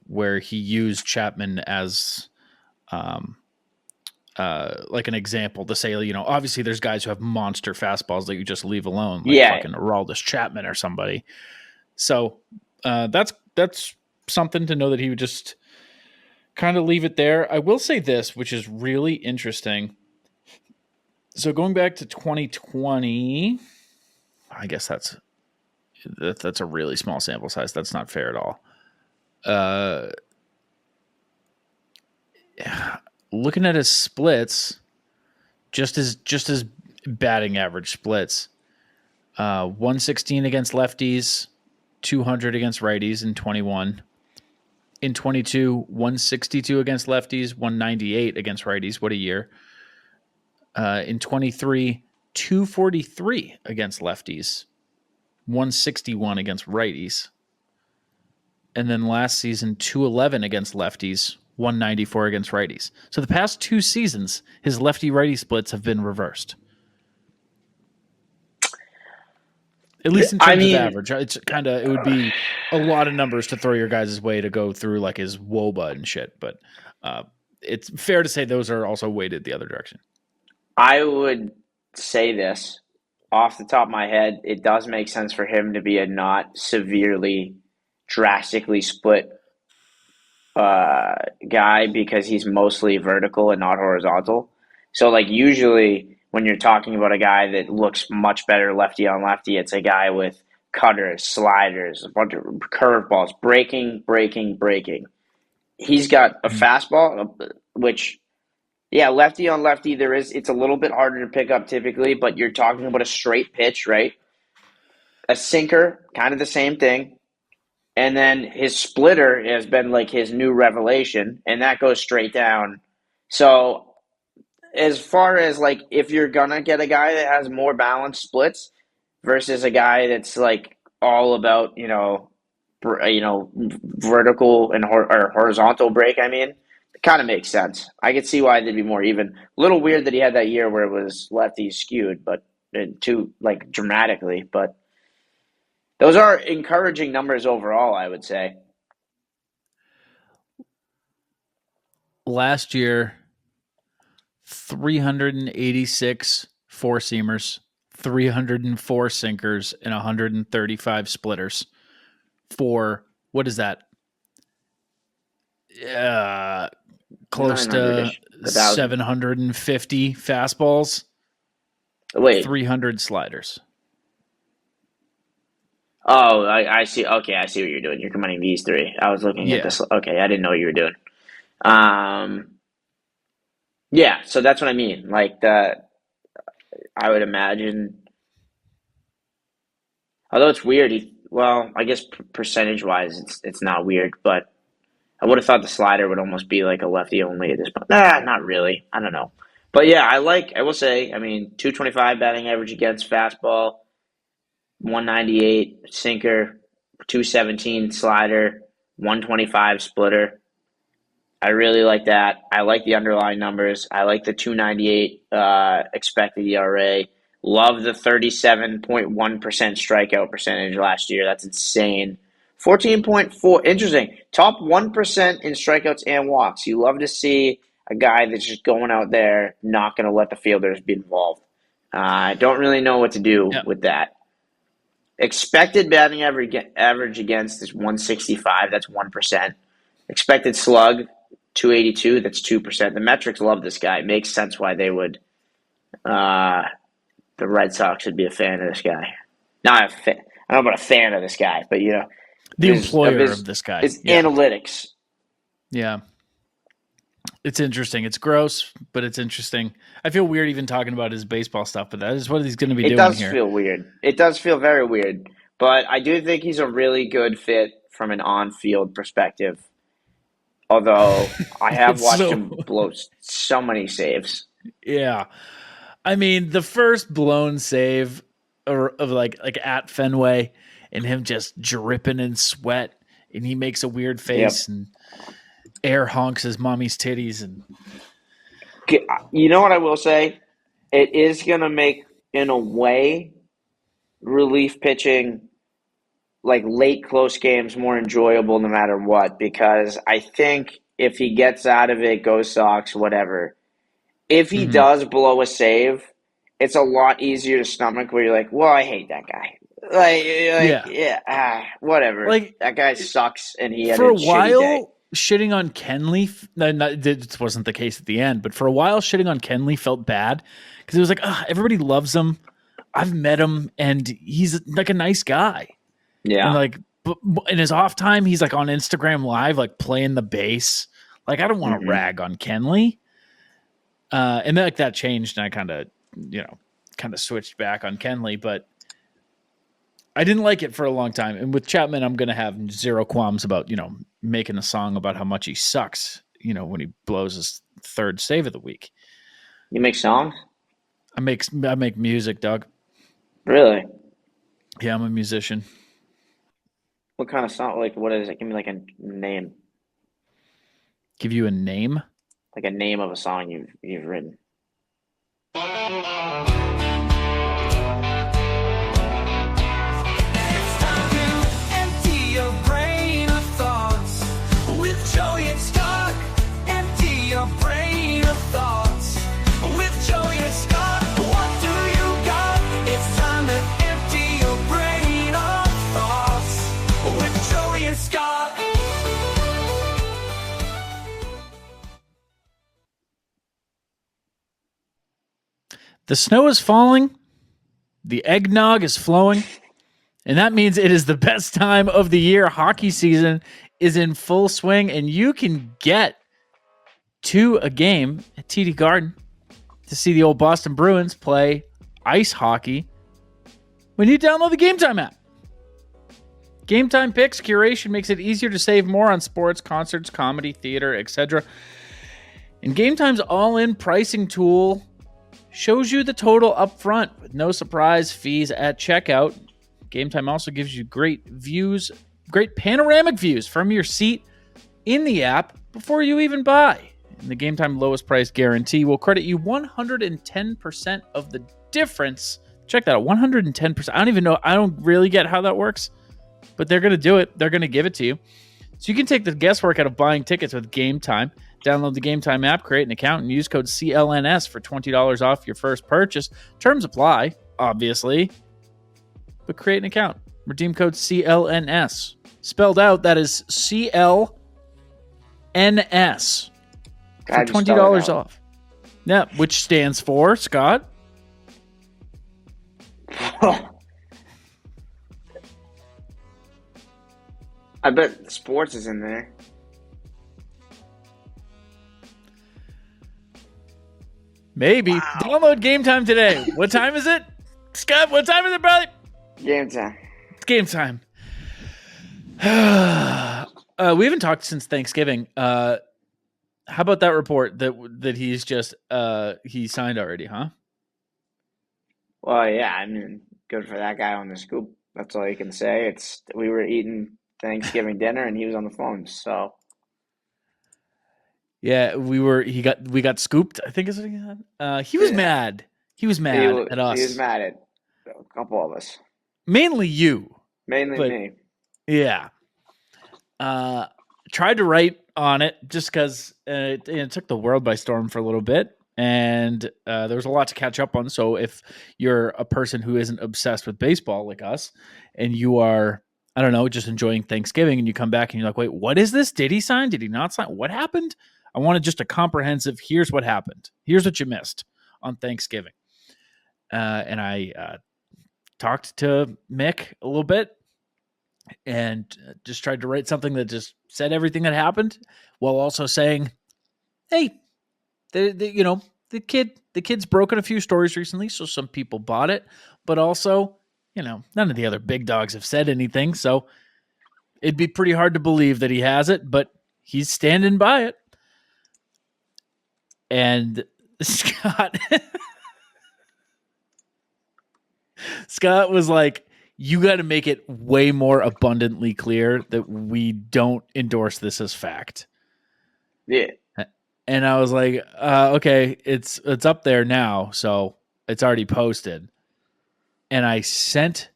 where he used Chapman as like an example to say, obviously there's guys who have monster fastballs that you just leave alone. Like fucking Aroldis Chapman or somebody. So that's something to know that he would just kind of leave it there. I will say this, which is really interesting. So going back to 2020, I guess that's a really small sample size. That's not fair at all. Looking at his splits, just as batting average splits, 116 against lefties, 200 against righties in 21. In 22, 162 against lefties, 198 against righties. What a year. In 23, 243 against lefties, 161 against righties. And then last season, 211 against lefties, 194 against righties. So the past 2 seasons, his lefty-righty splits have been reversed. At least in terms of average. It would be a lot of numbers to throw your guys' way to go through like his WOBA and shit. But it's fair to say those are also weighted the other direction. I would say this off the top of my head. It does make sense for him to be a not severely, drastically split guy because he's mostly vertical and not horizontal. So like usually when you're talking about a guy that looks much better lefty on lefty, it's a guy with cutters, sliders, a bunch of curveballs, breaking. He's got a fastball, which, lefty on lefty, it's a little bit harder to pick up typically, but you're talking about a straight pitch, right? A sinker, kind of the same thing. And then his splitter has been like his new revelation, and that goes straight down. So as far as like if you're gonna get a guy that has more balanced splits versus a guy that's like all about vertical and or horizontal break, it kind of makes sense. I could see why they'd be more even. A little weird that he had that year where it was lefty skewed, but too like dramatically. But those are encouraging numbers overall, I would say. Last year, 386 four-seamers, 304 sinkers, and 135 splitters for, what is that? Close to 750 fastballs. Wait. 300 sliders. Oh, I see. Okay, I see what you're doing. You're combining these 3. I was looking at this. Okay, I didn't know what you were doing. Yeah, so that's what I mean. Like that, I would imagine. Although it's weird, well, I guess percentage-wise, it's not weird, but I would have thought the slider would almost be like a lefty only at this point. Nah, not really. I don't know. But yeah, I will say, I mean, 225 batting average against fastball, 198 sinker, 217 slider, 125 splitter. I really like that. I like the underlying numbers. I like the 298 expected ERA. Love the 37.1% strikeout percentage last year. That's insane. 14.4. Interesting. Top 1% in strikeouts and walks. You love to see a guy that's just going out there, not going to let the fielders be involved. I don't really know what to do with that. Expected batting average against is 165. That's 1%. Expected slug, 282. That's 2%. The metrics love this guy. It makes sense why they would. The Red Sox would be a fan of this guy. Not a fan. I don't know about a fan of this guy, but the employer of this guy. It's analytics. Yeah. It's interesting. It's gross, but it's interesting. I feel weird even talking about his baseball stuff, but that is what he's going to be doing here. It does feel weird. It does feel very weird, but I do think he's a really good fit from an on-field perspective. Although I have watched him blow so many saves. Yeah. I mean, the first blown save of like at Fenway and him just dripping in sweat and he makes a weird face and air honks his mommy's titties. And you know what I will say? It is going to make, in a way, relief pitching, like late close games, more enjoyable no matter what, because I think if he gets out of it, go Sox, whatever, if he does blow a save, it's a lot easier to stomach where you're like, well, I hate that guy. Whatever. Like, that guy sucks, and he had for a while shitty day. Shitting on Kenley. This wasn't the case at the end, but for a while, shitting on Kenley felt bad because it was like, everybody loves him. I've met him, and he's like a nice guy. Yeah. And like in his off time, he's like on Instagram Live, like playing the bass. Like, I don't want to rag on Kenley. And then like that changed, and I kind of switched back on Kenley, but I didn't like it for a long time. And with Chapman, I'm going to have zero qualms about, making a song about how much he sucks, when he blows his third save of the week. You make songs? I make music, Doug. Really? Yeah, I'm a musician. What kind of song? Like, what is it? Give me like a name. Give you a name? Like a name of a song you've written. The snow is falling, the eggnog is flowing, and that means it is the best time of the year. Hockey season is in full swing, and you can get to a game at TD Garden to see the old Boston Bruins play ice hockey when you download the Game Time app. Game Time picks curation makes it easier to save more on sports, concerts, comedy, theater, etc. And Game Time's all-in pricing tool shows you the total up front with no surprise fees at checkout. Game Time also gives you great panoramic views from your seat in the app before you even buy. And the Game Time lowest price guarantee will credit you 110% of the difference. Check that out, 110%. I don't even know. I don't really get how that works, but they're going to do it. They're going to give it to you. So you can take the guesswork out of buying tickets with Game Time. Download the Game Time app, create an account, and use code CLNS for $20 off your first purchase. Terms apply, obviously, but create an account. Redeem code CLNS. Spelled out, that is CLNS for $20 off. Yeah, which stands for, Scott? I bet sports is in there. Maybe. Wow. Download Game Time today. What time is it? Scott, what time is it, brother? Game time. It's game time. We haven't talked since Thanksgiving. How about that report that he's just he signed already, huh? Well, yeah, I mean, good for that guy on the scoop. That's all you can say. We were eating Thanksgiving dinner and he was on the phone. So Yeah, we got scooped, I think is what he had. He was yeah, mad. He was mad at he was us. mad at a couple of us, Mainly you, mainly but me. yeah. Uh Tried to write on it just because it took the world by storm for a little bit. And there was a lot to catch up on. So if you're a person who isn't obsessed with baseball like us, and you are, I don't know, just enjoying Thanksgiving, and you come back and you're like, wait, what is this? Did he sign? Did he not sign? What happened? I wanted just a comprehensive, here's what happened. Here's what you missed on Thanksgiving. And I talked to Mick a little bit and just tried to write something that just said everything that happened while also saying, hey, the kid's broken a few stories recently, so some people bought it, but also, none of the other big dogs have said anything, so it'd be pretty hard to believe that he has it, but he's standing by it. And Scott was like, you got to make it way more abundantly clear that we don't endorse this as fact. Yeah. And I was like, okay, it's up there now, so it's already posted. And I sent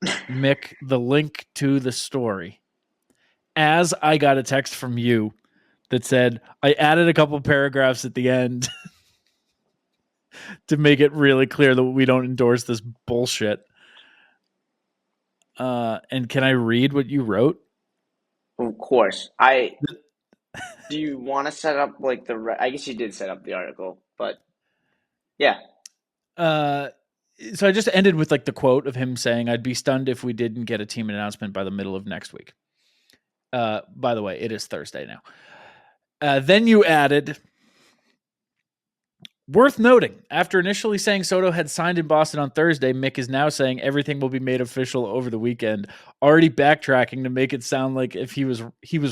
Mick the link to the story as I got a text from you that said, I added a couple paragraphs at the end to make it really clear that we don't endorse this bullshit. And can I read what you wrote? Of course. Do you want to set up like I guess you did set up the article, but yeah. So I just ended with like the quote of him saying, I'd be stunned if we didn't get a team announcement by the middle of next week. By the way, it is Thursday now. Then you added, worth noting, after initially saying Soto had signed in Boston on Thursday, Mick is now saying everything will be made official over the weekend, already backtracking to make it sound like if he was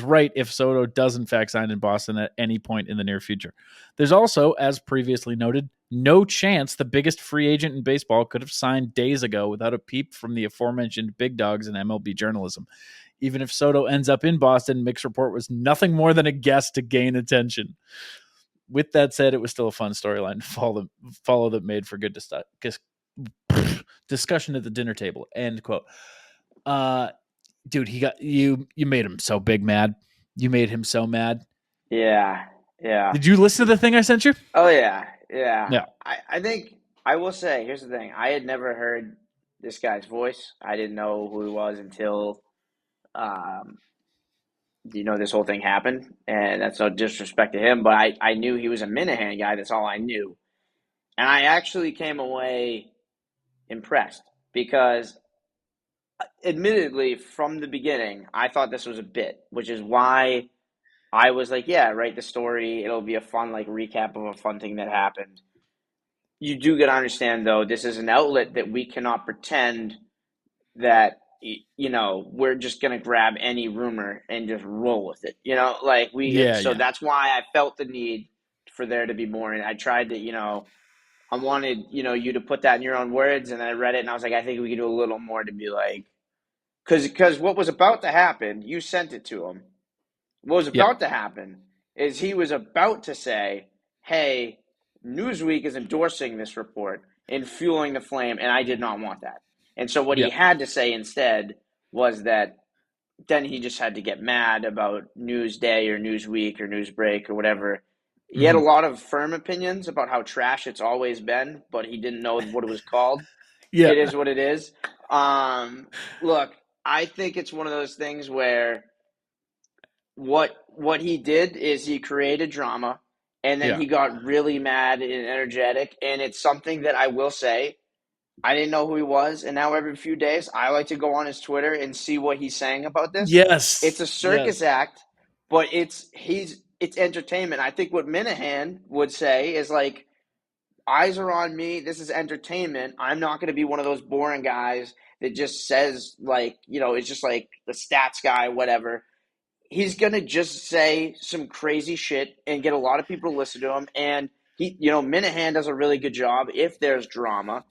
right if Soto does in fact sign in Boston at any point in the near future. There's also, as previously noted, no chance the biggest free agent in baseball could have signed days ago without a peep from the aforementioned big dogs in MLB journalism. Even if Soto ends up in Boston, Mick's report was nothing more than a guess to gain attention. With that said, it was still a fun storyline to follow that made for good discussion at the dinner table. End quote. Dude, he got you made him so big mad. You made him so mad. Yeah. Yeah. Did you listen to the thing I sent you? Oh yeah. Yeah. Yeah. I think I will say, here's the thing. I had never heard this guy's voice. I didn't know who he was until this whole thing happened, and that's no disrespect to him, but I knew he was a Minahan guy. That's all I knew. And I actually came away impressed because, admittedly, from the beginning, I thought this was a bit, which is why I was like, yeah, write the story. It'll be a fun, like, recap of a fun thing that happened. You do got to understand, though, this is an outlet that we cannot pretend that we're just going to grab any rumor and just roll with it, so that's why I felt the need for there to be more. And I tried to, I wanted, you to put that in your own words. And I read it and I was like, I think we could do a little more to be like, because what was about to happen, you sent it to him. What was Yeah. about to happen is he was about to say, hey, Newsweek is endorsing this report and fueling the flame. And I did not want that. And so what he had to say instead was that then he just had to get mad about Newsday or Newsweek or Newsbreak or whatever. He had a lot of firm opinions about how trash it's always been, but he didn't know what it was called. Yeah. It is what it is. Look, I think it's one of those things where what he did is he created drama, and then he got really mad and energetic, and it's something that I will say, I didn't know who he was, and now every few days I like to go on his Twitter and see what he's saying about this. Yes. It's a circus act, but it's entertainment. I think what Minahan would say is like, eyes are on me. This is entertainment. I'm not going to be one of those boring guys that just says like, it's just like the stats guy, whatever. He's going to just say some crazy shit and get a lot of people to listen to him. And Minahan does a really good job if there's drama.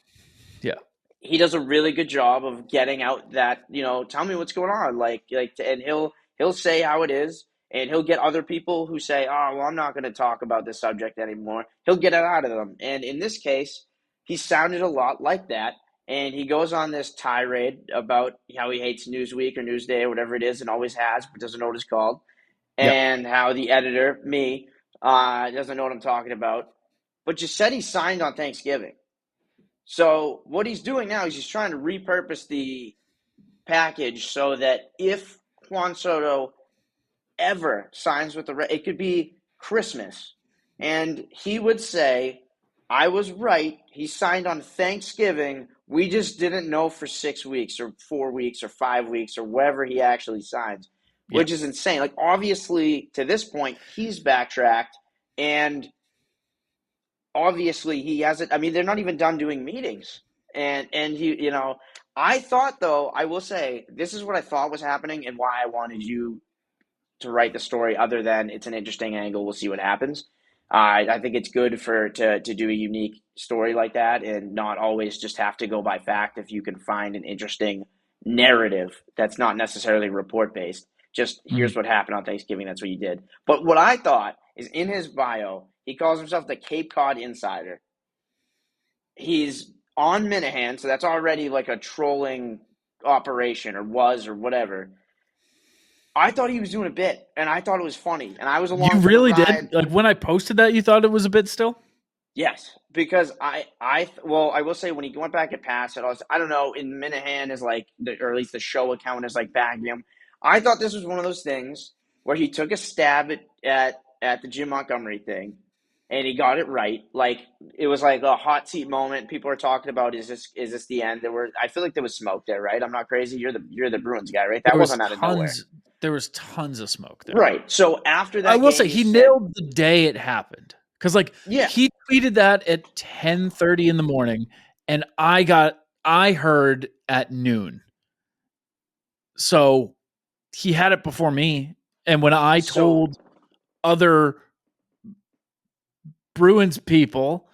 Yeah. He does a really good job of getting out that, tell me what's going on. And he'll say how it is, and he'll get other people who say, oh, well, I'm not going to talk about this subject anymore. He'll get it out of them. And in this case, he sounded a lot like that. And he goes on this tirade about how he hates Newsweek or Newsday or whatever it is and always has, but doesn't know what it's called. And how the editor, me, doesn't know what I'm talking about. But just said he signed on Thanksgiving. So what he's doing now is he's trying to repurpose the package so that if Juan Soto ever signs with the Reds, it could be Christmas. And he would say, I was right. He signed on Thanksgiving. We just didn't know for 6 weeks or 4 weeks or 5 weeks or whatever he actually signs, which is insane. Like, obviously, to this point, he's backtracked, and obviously he hasn't. I mean, they're not even done doing meetings. And he, I thought, though, I will say, this is what I thought was happening and why I wanted you to write the story, other than it's an interesting angle. We'll see what happens. I think it's good to do a unique story like that and not always just have to go by fact. If you can find an interesting narrative that's not necessarily report-based, just here's what happened on Thanksgiving, that's what you did. But what I thought is, in his bio, he calls himself the Cape Cod Insider. He's on Minahan, so that's already like a trolling operation, or was, or whatever. I thought he was doing a bit, and I thought it was funny, and I was along. You really did? Like, when I posted that, you thought it was a bit still? Yes, because I will say, when he went back and passed it, I don't know, in Minahan is like, or at least the show account is like backing him. I thought this was one of those things where he took a stab at the Jim Montgomery thing, and he got it right. Like, it was like a hot seat moment. People are talking about, is this the end? I feel like there was smoke there, right? I'm not crazy. You're the Bruins guy, right? That wasn't out of nowhere. There was tons of smoke there. Right. So after that, I will say he nailed the day it happened. Because he tweeted that at 10:30 in the morning, and I heard at noon. So he had it before me. And when I told other Bruins people,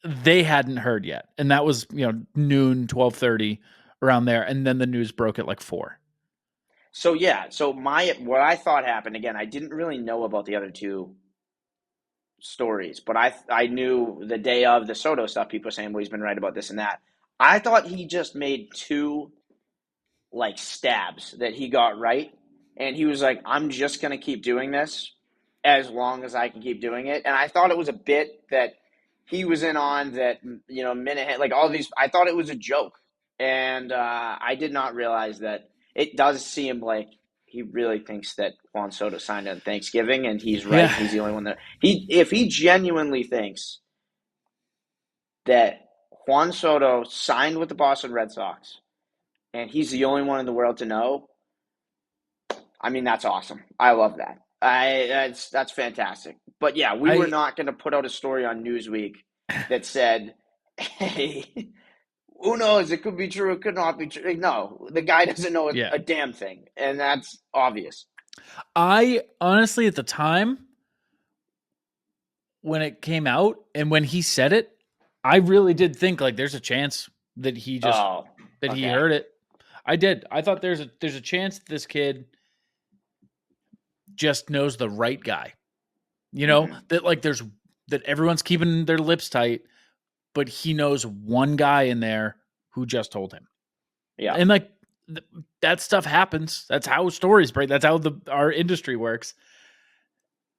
they hadn't heard yet. And that was, noon, 12:30, around there. And then the news broke at like 4. So what I thought happened, again, I didn't really know about the other two stories, but I knew the day of the Soto stuff, people were saying, well, he's been right about this and that. I thought he just made 2 like stabs that he got right, and he was like, I'm just going to keep doing this as long as I can keep doing it. And I thought it was a bit that he was in on, that, Minahan, like all these, I thought it was a joke. And I did not realize that it does seem like he really thinks that Juan Soto signed on Thanksgiving, and he's right. Yeah. He's the only one that if he genuinely thinks that Juan Soto signed with the Boston Red Sox and he's the only one in the world to know, I mean, that's awesome. I love that. That's fantastic. But yeah, we were not going to put out a story on Newsweek that said, hey, who knows? It could be true. It could not be true. No, the guy doesn't know a damn thing. And that's obvious. I honestly, at the time when it came out and when he said it, I really did think like there's a chance that he just he heard it. I did. I thought there's a chance this kid just knows the right guy. That everyone's keeping their lips tight, but he knows one guy in there who just told him. Yeah. And that stuff happens. That's how stories break. That's how our industry works.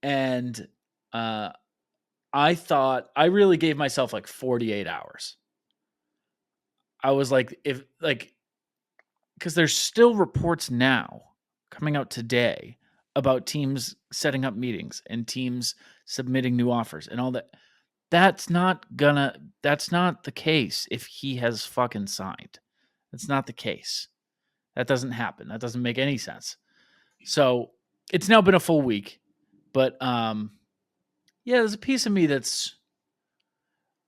And I thought I really gave myself like 48 hours. I was like, because there's still reports now coming out today about teams setting up meetings and teams submitting new offers and all that. That's not the case if he has fucking signed. That's not the case. That doesn't happen. That doesn't make any sense. So it's now been a full week, but there's a piece of me that's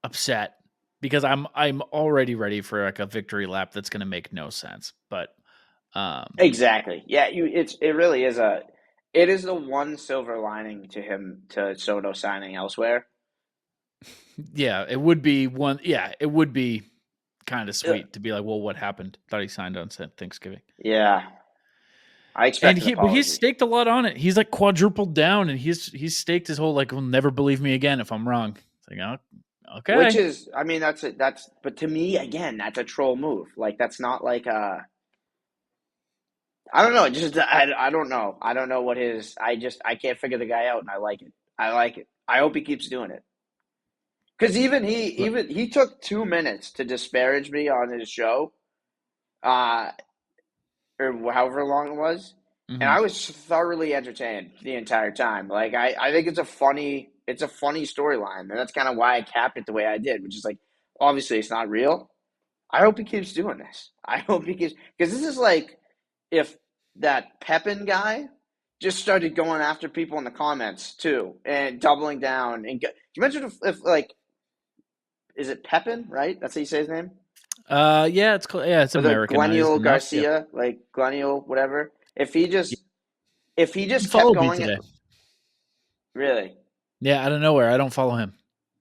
upset because I'm already ready for like a victory lap that's going to make no sense. But exactly, yeah, it really is it is the one silver lining to Soto signing elsewhere. Yeah, it would be one. Yeah, it would be kind of Yeah. sweet to be like, well, what happened? Thought he signed on Thanksgiving. Yeah, I And expect an but he's apology. staked a lot on it. He's like quadrupled down, and he's staked his whole like, will never believe me again if I'm wrong. It's like, oh, Which okay. is, I mean, but to me, again, that's a troll move. Like, that's not like I don't know. Just I don't know. I don't know what his. I can't figure the guy out, and I like it. I like it. I hope he keeps doing it. Because he took 2 minutes to disparage me on his show, uh, or however long it was, and Mm-hmm. I was thoroughly entertained the entire time. Like I think it's a funny storyline, and that's kind of why I capped it the way I did, which is like obviously it's not real. I hope he keeps doing this. I hope he keeps, because this is like if that Pepin guy just started going after people in the comments too and doubling down. And you mentioned if like, is it Pepin, right? That's how you say his name? Yeah, it's Or the Americanized Glenniel enough. Yeah. Garcia, like Glenniel, whatever. If he He just kept followed me going, today. really, Yeah, out of nowhere. I don't follow him.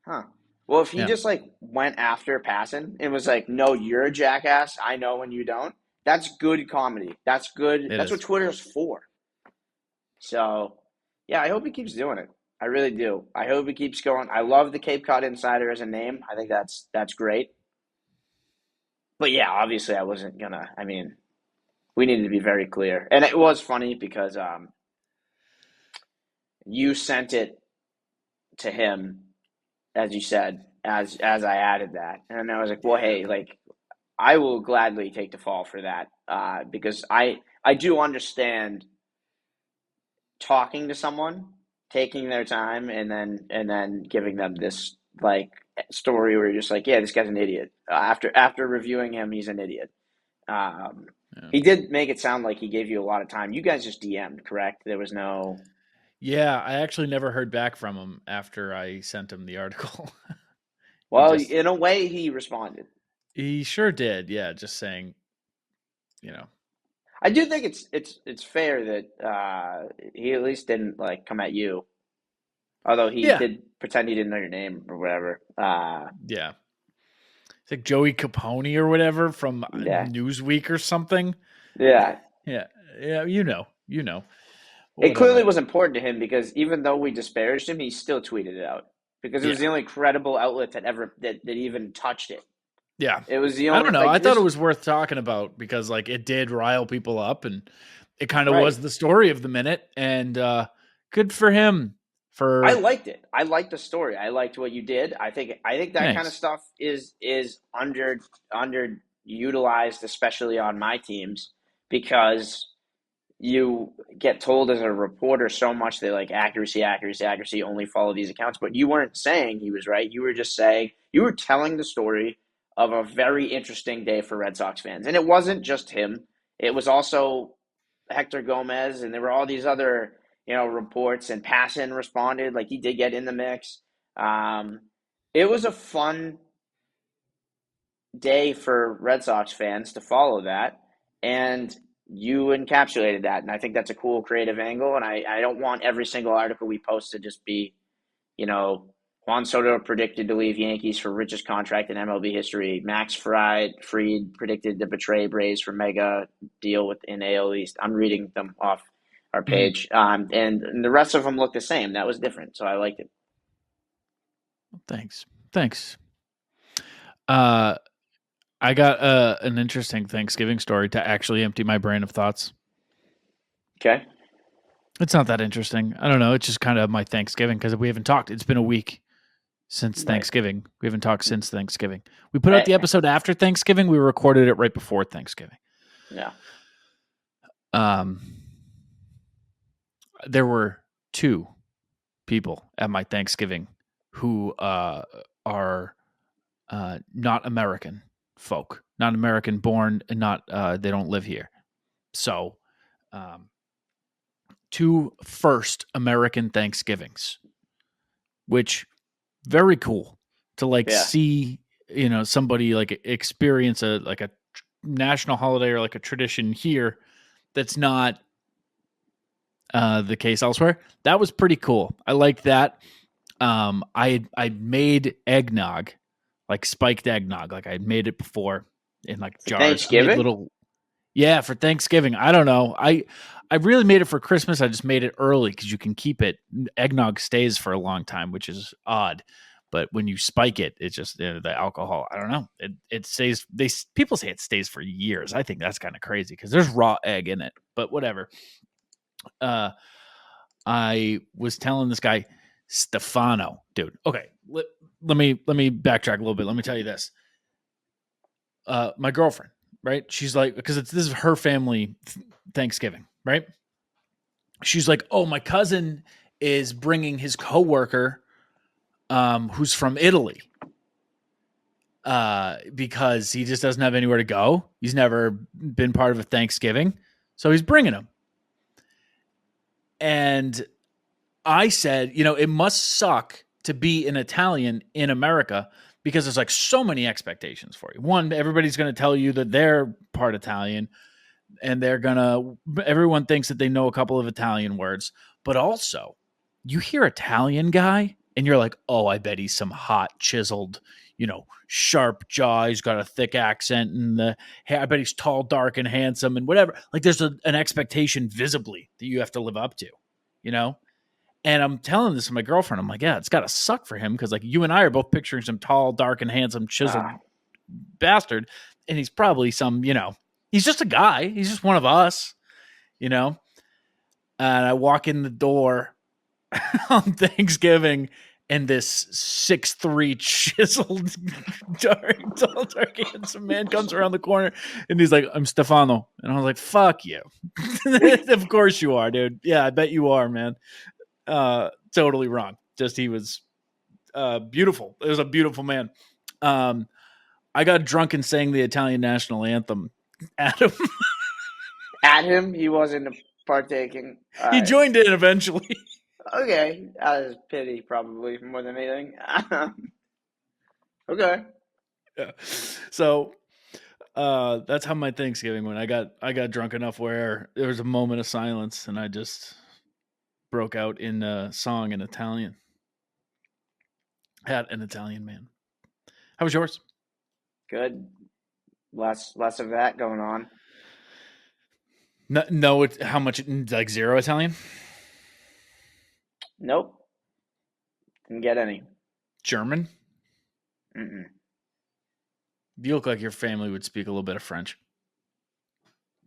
huh? Well, if he Yeah, just like went after passing and was like, "No, you're a jackass. I know when you don't." That's good comedy. That's good. it That's what is. Twitter's for. So, yeah, I hope he keeps doing it. I really do. I hope he keeps going. I love the Cape Cod Insider as a name. I think that's great. But yeah, obviously, I wasn't gonna. I mean, we needed to be very clear, and it was funny because you sent it to him, as you said, as I added that, and I was like, well, hey, like I will gladly take the fall for that because I do understand talking to someone, taking their time, and then giving them this like story where you're just like, yeah, this guy's an idiot. After reviewing him, he's an idiot. Um, Yeah. he did make it sound like he gave you a lot of time. You guys just DM'd, correct? There was no. Yeah, I actually never heard back from him after I sent him the article. He Well, just in a way, he responded. he sure did. Yeah, just saying, you know. I do think it's fair that he at least didn't like come at you, although he Yeah, did pretend he didn't know your name or whatever. yeah. It's like Joey Copponi or whatever from Yeah, Newsweek or something. yeah. Yeah, yeah. You know. It clearly Whatever. was important to him because even though we disparaged him, he still tweeted it out because it was Yeah, the only credible outlet that even touched it. yeah. It was the I don't only know. I like thought it this. was worth talking about because like it did rile people up, and it kind of Right. was the story of the minute. And good for him I for liked it. I liked the story. I liked what you did. I think that kind of thanks. stuff is underutilized, especially on my teams, because you get told as a reporter so much that like accuracy, accuracy, accuracy, only follow these accounts. But you weren't saying he was right. You were just saying you were telling the story of a very interesting day for Red Sox fans. And it wasn't just him. It was also Hector Gomez, and there were all these other, reports, and Passan responded, like he did get in the mix. Um, it was a fun day for Red Sox fans to follow that, and you encapsulated that, and I think that's a cool creative angle. And I don't want every single article we post to just be, Juan Soto predicted to leave Yankees for richest contract in MLB history. Max Fried predicted to betray Braves for mega deal in AL East. I'm reading them off our Mhm. page, and the rest of them look the same. That was different, so I liked it. Thanks. I got an interesting Thanksgiving story to actually empty my brain of thoughts. Okay. It's not that interesting. I don't know. It's just kind of my Thanksgiving because we haven't talked. It's been a week since Right. Thanksgiving. We haven't talked since Thanksgiving. We put out the episode after Thanksgiving. We recorded it right before Thanksgiving. Yeah. There were two people at my Thanksgiving who are not American folk, not American born, and not they don't live here. So, two first American Thanksgivings, which very cool to like Yeah. see somebody like experience a national holiday or like a tradition here that's not the case elsewhere. That was pretty cool. I liked that. I made eggnog, like spiked eggnog, like I'd made it before in like jars. Thanksgiving? For Thanksgiving. I don't know. I really made it for Christmas. I just made it early because you can keep it. Eggnog stays for a long time, which is odd. But when you spike it, it's just the alcohol. I don't know. It stays. People say it stays for years. I think that's kind of crazy because there's raw egg in it. But whatever. I was telling this guy, Stefano, dude. Okay, let me backtrack a little bit. Let me tell you this. My girlfriend, right? She's like, because this is her family Thanksgiving, right? She's like, oh, my cousin is bringing his coworker, who's from Italy, because he just doesn't have anywhere to go. He's never been part of a Thanksgiving, so he's bringing him. And I said, it must suck to be an Italian in America because there's like so many expectations for you. One, everybody's going to tell you that they're part Italian and everyone thinks that they know a couple of Italian words, but also you hear Italian guy and you're like, oh, I bet he's some hot, chiseled, sharp jaw. He's got a thick accent and I bet he's tall, dark, and handsome and whatever. Like there's an expectation visibly that you have to live up to, And I'm telling this to my girlfriend. I'm like, yeah, it's got to suck for him because like you and I are both picturing some tall, dark, and handsome, chiseled bastard. And he's probably some, he's just a guy. He's just one of us, And I walk in the door on Thanksgiving and this 6'3" chiseled, tall, dark, handsome man comes around the corner and he's like, I'm Stefano. And I was like, fuck you. Of course you are, dude. Yeah, I bet you are, man. Totally wrong. Just he was beautiful. It was a beautiful man. I got drunk and sang the Italian national anthem at him. At him? He wasn't partaking. He joined in eventually. Okay. Out of pity, probably, more than anything. Okay. Yeah. So that's how my Thanksgiving went. I got drunk enough where there was a moment of silence and I just broke out in a song in Italian. Had an Italian man. How was yours? Good. Less of that going on. No, how much? Like zero Italian? Nope. Didn't get any. German? Mm-mm. You look like your family would speak a little bit of French.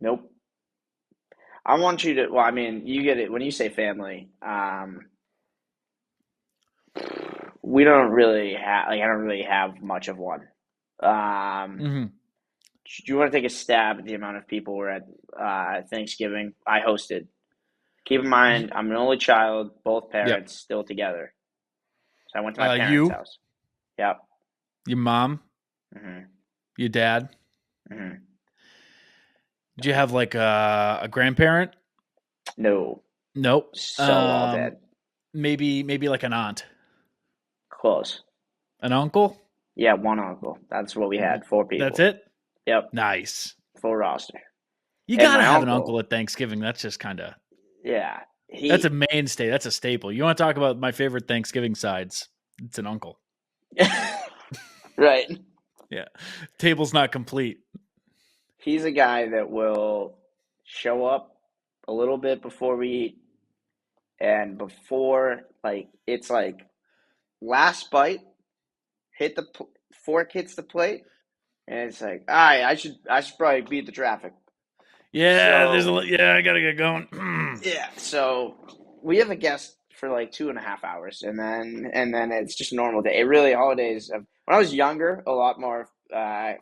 Nope. I want you to. Well, I mean, you get it when you say family. We don't really have. Like, I don't really have much of one. Do you want to take a stab at the amount of people we're at Thanksgiving? I hosted. Keep in mind, I'm an only child, both parents still together. So I went to my parents' house. Yep. Your mom? Mm-hmm. Your dad? Mm-hmm. Did you have like a grandparent? No. Nope. So all dead. Maybe like an aunt. Close. An uncle? Yeah, one uncle. That's what we had. 4 people. That's it? Yep. Nice. Full roster. You got to have an uncle at Thanksgiving. That's just kind of... Yeah. That's a mainstay. That's a staple. You want to talk about my favorite Thanksgiving sides? It's an uncle. Right. Yeah. Table's not complete. He's a guy that will show up a little bit before we eat. And before, it's like last bite, fork hits the plate. And it's like, all right, I should probably beat the traffic. Yeah, I gotta get going. Yeah, so we have a guest for like 2.5 hours, and then it's just a normal day. It really holidays. When I was younger, a lot more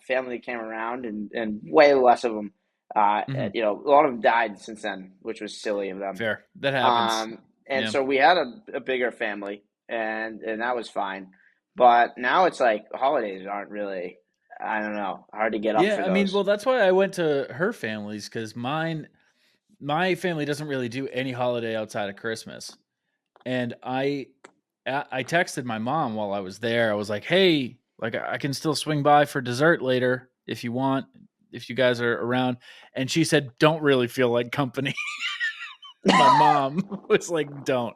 family came around, and way less of them. A lot of them died since then, which was silly of them. Fair, that happens. So we had a bigger family, and that was fine. But now it's like holidays aren't really. I don't know. Hard to get up for those. Yeah, I mean, well, that's why I went to her family's because my family doesn't really do any holiday outside of Christmas. And I texted my mom while I was there. I was like, hey, Like, I can still swing by for dessert later if you want, if you guys are around. And she said, don't really feel like company. My mom was like, don't.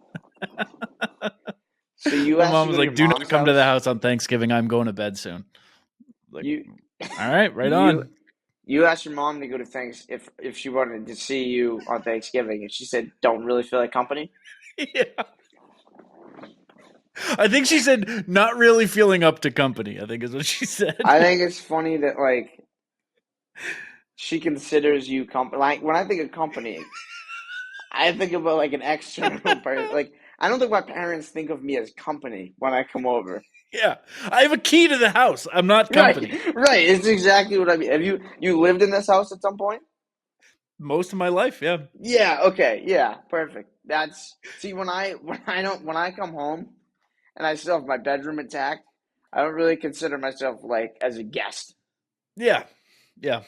So you My asked mom to was go to like, your do not mom's come to the house? house on Thanksgiving. I'm going to bed soon. Like, You all right, right you on. you asked your mom to go to if she wanted to see you on Thanksgiving, and she said, "Don't really feel like company." Yeah. I think she said, not really feeling up to company, I think is what she said. I think it's funny that like she considers you company. Like when I think of company, I think about like an external person. Like I don't think my parents think of me as company when I come over. Yeah. I have a key to the house. I'm not Right, company. right. It's exactly what I mean. Have you lived in this house at some point? Most of my life, yeah. Yeah. Okay. Yeah. Perfect. That's see when I come home and I still have my bedroom intact. I don't really consider myself like as a guest. Yeah. Yeah.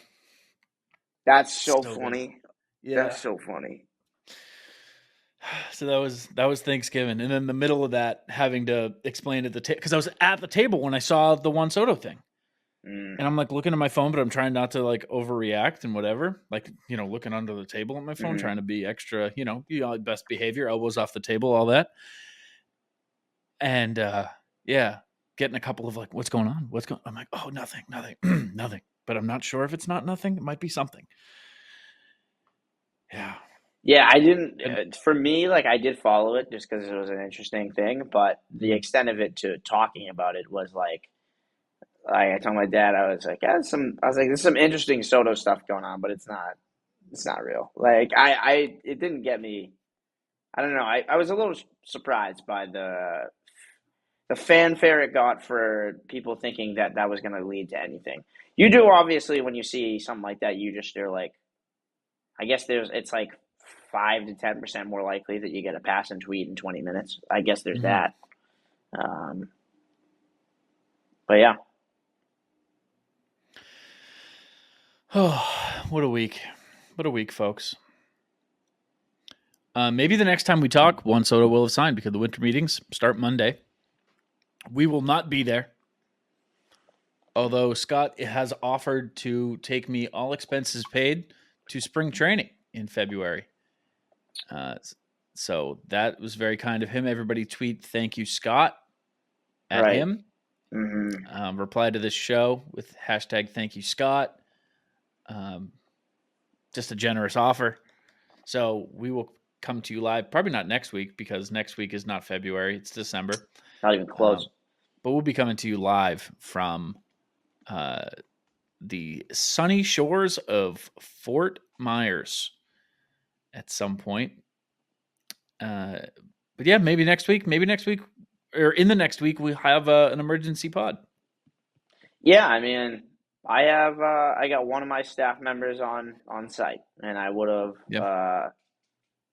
That's so So good. funny. Yeah. That's so funny. So that was Thanksgiving, and in the middle of that, having to explain at the table because I was at the table when I saw the Juan Soto thing, Mm, and I'm like looking at my phone, but I'm trying not to like overreact and whatever. Like looking under the table at my phone, mm. trying to be extra, best behavior, elbows off the table, all that, and yeah, getting a couple of like, what's going on? What's going? I'm like, oh, nothing, nothing, nothing. But I'm not sure if it's not nothing. It might be something. Yeah. Yeah, I didn't. And For me, like I did follow it just because it was an interesting thing, but the mm, extent of it to talking about it was like, I told my dad, I was like, I was like, there's some interesting Soto stuff going on, but it's not real. Like it didn't get me. I don't know. I was a little surprised by the fanfare it got for people thinking that that was going to lead to anything. You do obviously when you see something like that, you're like, I guess it's like 5 to 10% more likely that you get a pass and tweet in 20 minutes. I guess there's mhm. that. Um, but yeah, Oh, what a week! What a week, folks. Maybe the next time we talk, Juan Soto will have signed because the winter meetings start Monday. We will not be there. Although Scott has offered to take me all expenses paid to spring training in February. Uh, so that was very kind of him. Everybody tweet thank you, Scott, at right. him. Hmm. Reply to this show with hashtag thank you, Scott. Um, just a generous offer. So we will come to you live, probably not next week because next week is not February, it's December. Not even Uh, close. but we'll be coming to you live from the sunny shores of Fort Myers at some point. But yeah, maybe next week, or in the next week, we have an emergency pod. Yeah, I mean, I got one of my staff members on site, and I would have. Yeah.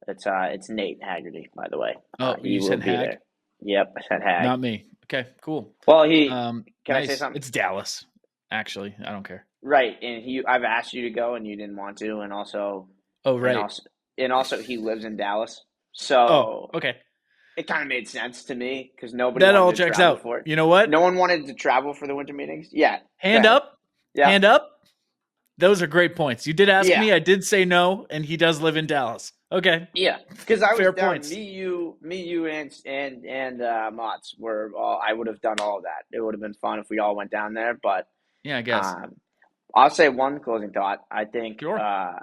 It's Nate Haggerty, by the way. Oh, He you will said be Hag, there. Yep, I said Hag. not me. Okay, cool. Well, he can I say Nice. something? It's Dallas. Actually, I don't care. Right, and I've asked you to go, and you didn't want to, Oh, and right. also, he lives in Dallas, Oh, so okay. it kind of made sense to me because nobody That all wanted to checks travel out. for it. You know what? No one wanted to travel for the winter meetings. Yeah, go Hand ahead. up. Yeah, Hand up. Those are great points. You did ask yeah, me. I did say no, and he does live in Dallas. Okay. yeah. Because I was Fair down. points. Me, you, and Mott's were all. I would have done all that. It would have been fun if we all went down there. But Yeah, I guess. um, I'll say one closing thought. I think Sure. I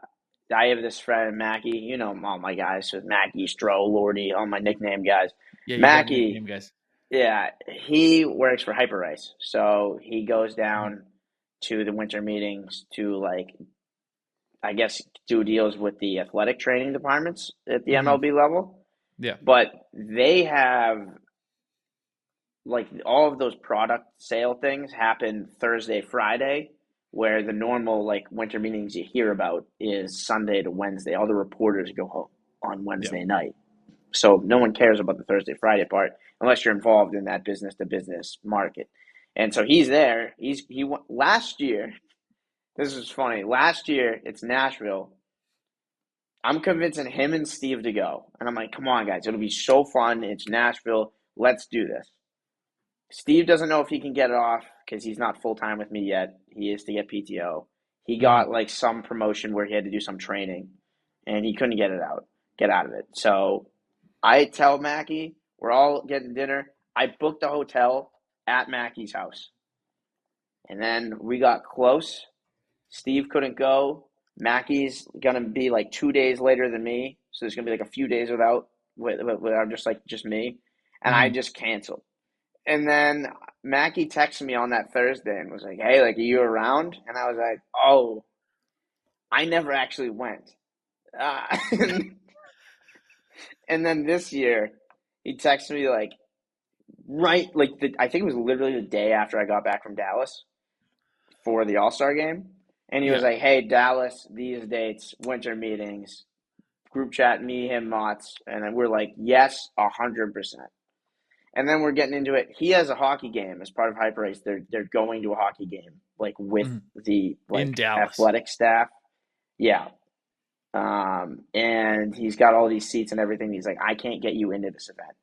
have this friend Mackie. You know all my guys, so Mackie, Stroh, Lordy, all my nickname guys. Yeah, you got Mackie, nickname guys. yeah, he works for Hyper Ice, so he goes Mhm. down to the winter meetings to like I guess do deals with the athletic training departments at the Mhm. MLB level. Yeah. But they have like all of those product sale things happen Thursday, Friday, where the normal like winter meetings you hear about is Sunday to Wednesday. All the reporters go home on Yeah. Wednesday night. So no one cares about the Thursday, Friday part unless you're involved in that business to business market. And so he's there. He last year. This is funny. Last year it's Nashville. I'm convincing him and Steve to go. And I'm like, come on, guys. It'll be so fun. It's Nashville. Let's do this. Steve doesn't know if he can get it off. because he's not full-time with me yet. He is to get PTO. He got like some promotion where he had to do some training, and he couldn't get out of it. So I tell Mackie, we're all getting dinner. I booked a hotel at Mackie's house. And then we got close. Steve couldn't go. Mackie's going to be like 2 days later than me. So there's going to be like a few days without just me. And I just canceled. And then Mackie texted me on that Thursday and was like, hey, like, are you around? And I was like, oh, I never actually went. And then this year, he texted me like, I think it was literally the day after I got back from Dallas for the All-Star game. And he was like, hey, Dallas, these dates, winter meetings, group chat, me, him, Mott's. And then we're like, yes, 100%. And then we're getting into it. He has a hockey game as part of Hyper Ice. They're going to a hockey game, like with the like athletic staff. Yeah. And he's got all these seats and everything. He's like, I can't get you into this event.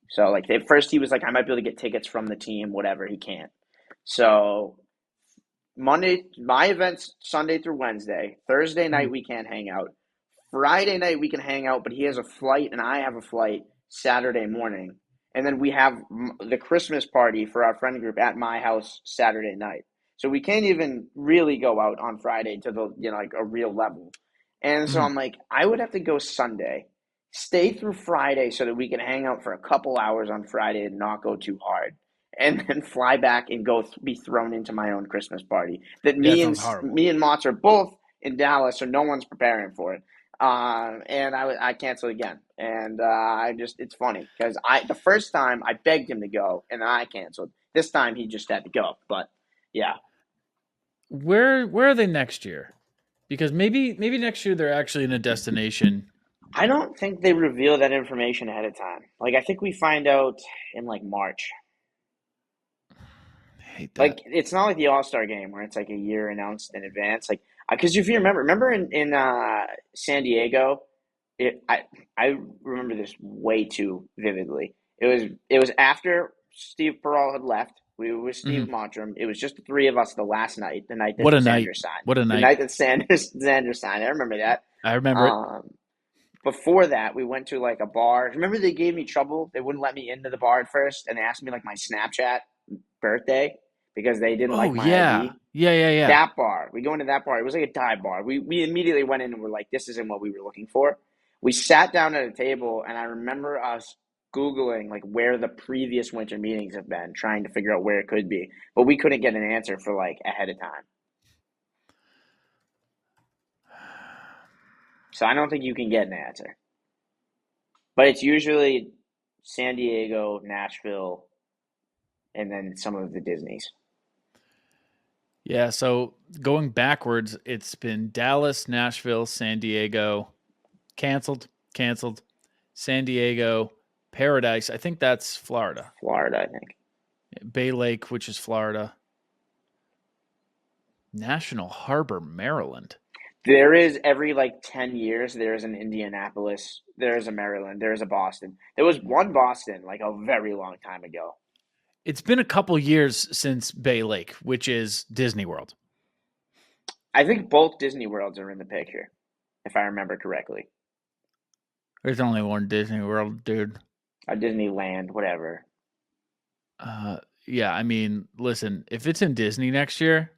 So like at first he was like, I might be able to get tickets from the team, whatever. He can't. So Monday, my event's Sunday through Wednesday. Thursday night we can't hang out. Friday night we can hang out, but he has a flight and I have a flight Saturday morning. And then we have the Christmas party for our friend group at my house Saturday night. So we can't even really go out on Friday to the, like a real level. And so I'm like, I would have to go Sunday, stay through Friday so that we can hang out for a couple hours on Friday and not go too hard. And then fly back and go be thrown into my own Christmas party. That me and Motts are both in Dallas, so no one's preparing for it. And I canceled again, and it's funny because the first time I begged him to go, and then I canceled. This time he just had to go, but yeah. Where are they next year? Because maybe next year they're actually in a destination. I don't think they reveal that information ahead of time. Like I think we find out in like March. I hate that. Like it's not like the All-Star game where it's like a year announced in advance. Like because if you remember in San Diego, I remember this way too vividly. It was after Steve Perall had left. We were with Steve Mottram. It was just the three of us the last night, the night that Sanders signed. What a night. The night that Sanders signed. I remember that. I remember it. Before that, we went to like a bar. Remember they gave me trouble? They wouldn't let me into the bar at first, and they asked me like my Snapchat birthday because they didn't like my ID. Yeah. That bar. We go into that bar. It was like a dive bar. We immediately went in and were like, this isn't what we were looking for. We sat down at a table, and I remember us Googling like where the previous winter meetings have been, trying to figure out where it could be. But we couldn't get an answer for like ahead of time. So I don't think you can get an answer. But it's usually San Diego, Nashville, and then some of the Disneys. Yeah, so going backwards, it's been Dallas, Nashville, San Diego, canceled, San Diego, Paradise. I think that's Florida. Florida, I think. Bay Lake, which is Florida. National Harbor, Maryland. There is every like 10 years, there is an Indianapolis, there is a Maryland, there is a Boston. There was one Boston like a very long time ago. It's been a couple years since Bay Lake, which is Disney World. I think both Disney Worlds are in the picture, if I remember correctly. There's only one Disney World, dude. A Disneyland, whatever. Yeah, I mean, listen, if it's in Disney next year.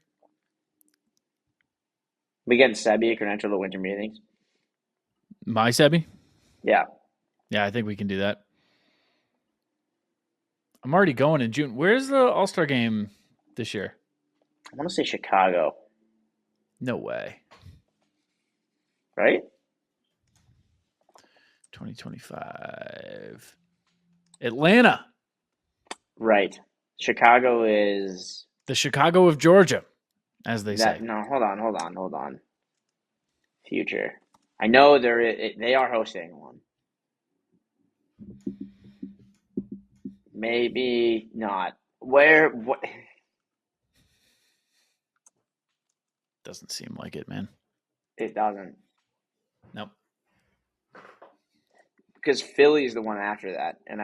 We getting Sebi a credential to winter meetings? My Sebi? Yeah. Yeah, I think we can do that. I'm already going in June. Where's the All-Star game this year? I want to say Chicago. No way. Right? 2025. Atlanta. Right. Chicago is... The Chicago of Georgia, as they say. No, hold on. Future. I know they are hosting one. Maybe not. Where? What? Doesn't seem like it, man. It doesn't. Nope. Because Philly's the one after that, and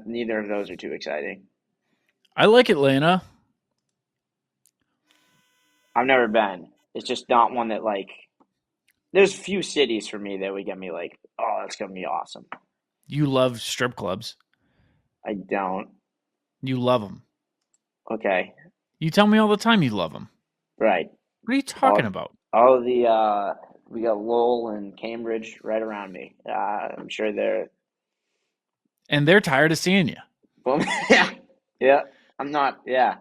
neither of those are too exciting. I like Atlanta. I've never been. It's just not one that like. There's few cities for me that would get me like, oh, that's gonna be awesome. You love strip clubs. I don't. You love them. Okay. You tell me all the time you love them. Right. What are you talking about? All of the we got Lowell and Cambridge right around me. I'm sure they're. And they're tired of seeing you. Well, yeah. I'm not. Yeah.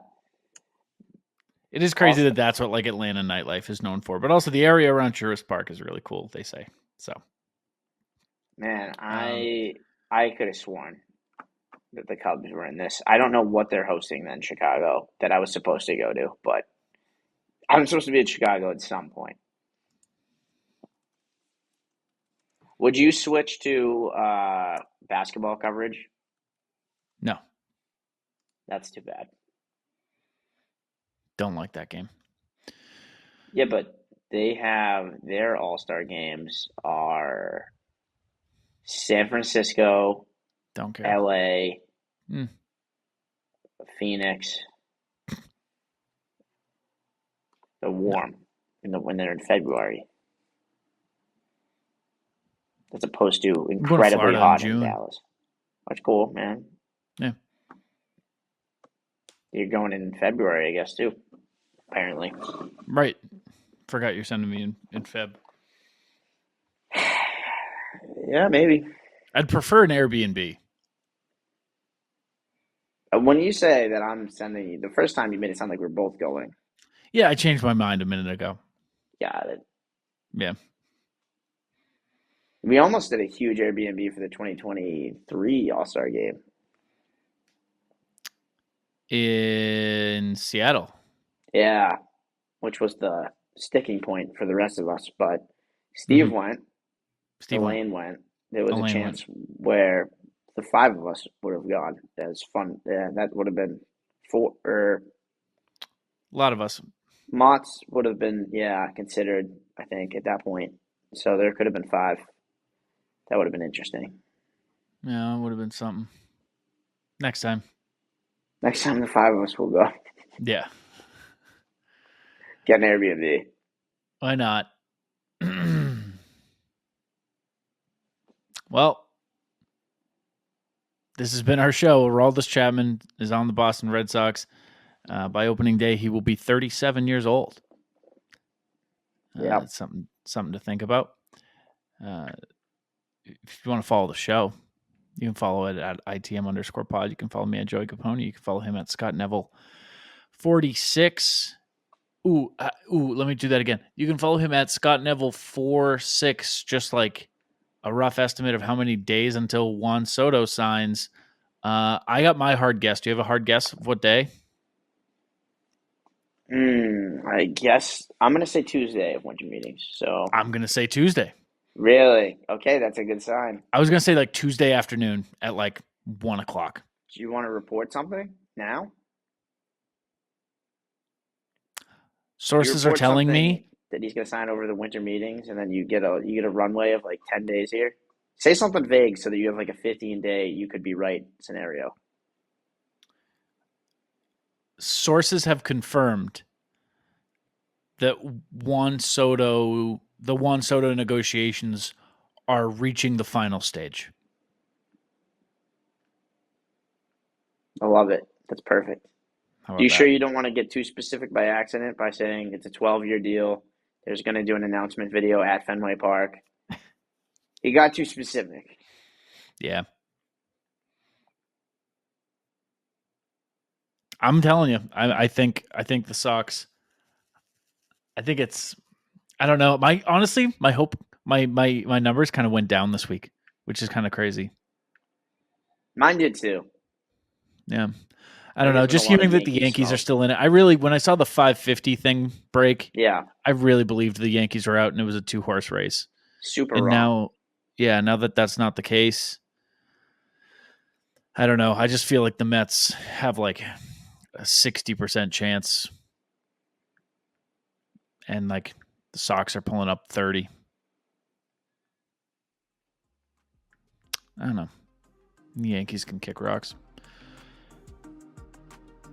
It is crazy that that's what like Atlanta nightlife is known for, but also the area around Truist Park is really cool. They say so. Man, I could have sworn that the Cubs were in this. I don't know what they're hosting then, Chicago, that I was supposed to go to, but I'm supposed to be in Chicago at some point. Would you switch to basketball coverage? No. That's too bad. Don't like that game. Yeah, but they have their all-star games are San Francisco, don't care. LA, Phoenix. They're warm when they're in February. As opposed to incredibly hot in Dallas. That's cool, man. Yeah. You're going in February, I guess, too. Apparently. Right. Forgot you're sending me in Feb. Yeah, maybe. I'd prefer an Airbnb. When you say that I'm sending you, the first time you made it sound like we're both going. Yeah, I changed my mind a minute ago. Got it. Yeah. We almost did a huge Airbnb for the 2023 All-Star game. In Seattle. Yeah, which was the sticking point for the rest of us. But Steve went. Elaine went. There was a chance where the five of us would have gone. As fun. Yeah, that would have been four. A lot of us. Mott's would have been, considered, I think, at that point. So there could have been five. That would have been interesting. Yeah, it would have been something. Next time. Next time the five of us will go. Yeah. Get an Airbnb. Why not? Well, this has been our show. Aroldis Chapman is on the Boston Red Sox. By opening day, he will be 37 years old. That's something to think about. If you want to follow the show, you can follow it at ITM_pod. You can follow me at Joey Copponi. You can follow him at Scott Neville 46. Let me do that again. You can follow him at Scott Neville 46, just like a rough estimate of how many days until Juan Soto signs. I got my hard guess. Do you have a hard guess of what day? I guess I'm going to say Tuesday of winter meetings. So I'm going to say Tuesday. Really? Okay, that's a good sign. I was going to say like Tuesday afternoon at like 1 o'clock. Do you want to report something now? Sources are telling me that he's going to sign over the winter meetings, and then you get a runway of like 10 days here. Say something vague so that you have like a 15-day you could be right scenario. Sources have confirmed that the Juan Soto negotiations are reaching the final stage. I love it. That's perfect. You that? Sure you don't want to get too specific by accident by saying it's a 12-year deal? There's going to do an announcement video at Fenway Park. You got too specific. Yeah. I'm telling you, I think the Sox. I think it's. I don't know. My numbers kind of went down this week, which is kind of crazy. Mine did too. Yeah. I don't know. Just hearing that the Yankees are still in it. When I saw the 550 thing break, I really believed the Yankees were out and it was a 2-horse race. Super and wrong. Now that that's not the case, I don't know. I just feel like the Mets have like a 60% chance. And like the Sox are pulling up 30. I don't know. The Yankees can kick rocks.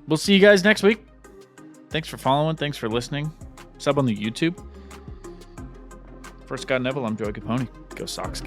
We'll see you guys next week. Thanks for following. Thanks for listening. Sub on the YouTube. For Scott Neville, I'm Joey Copponi. Go Sox.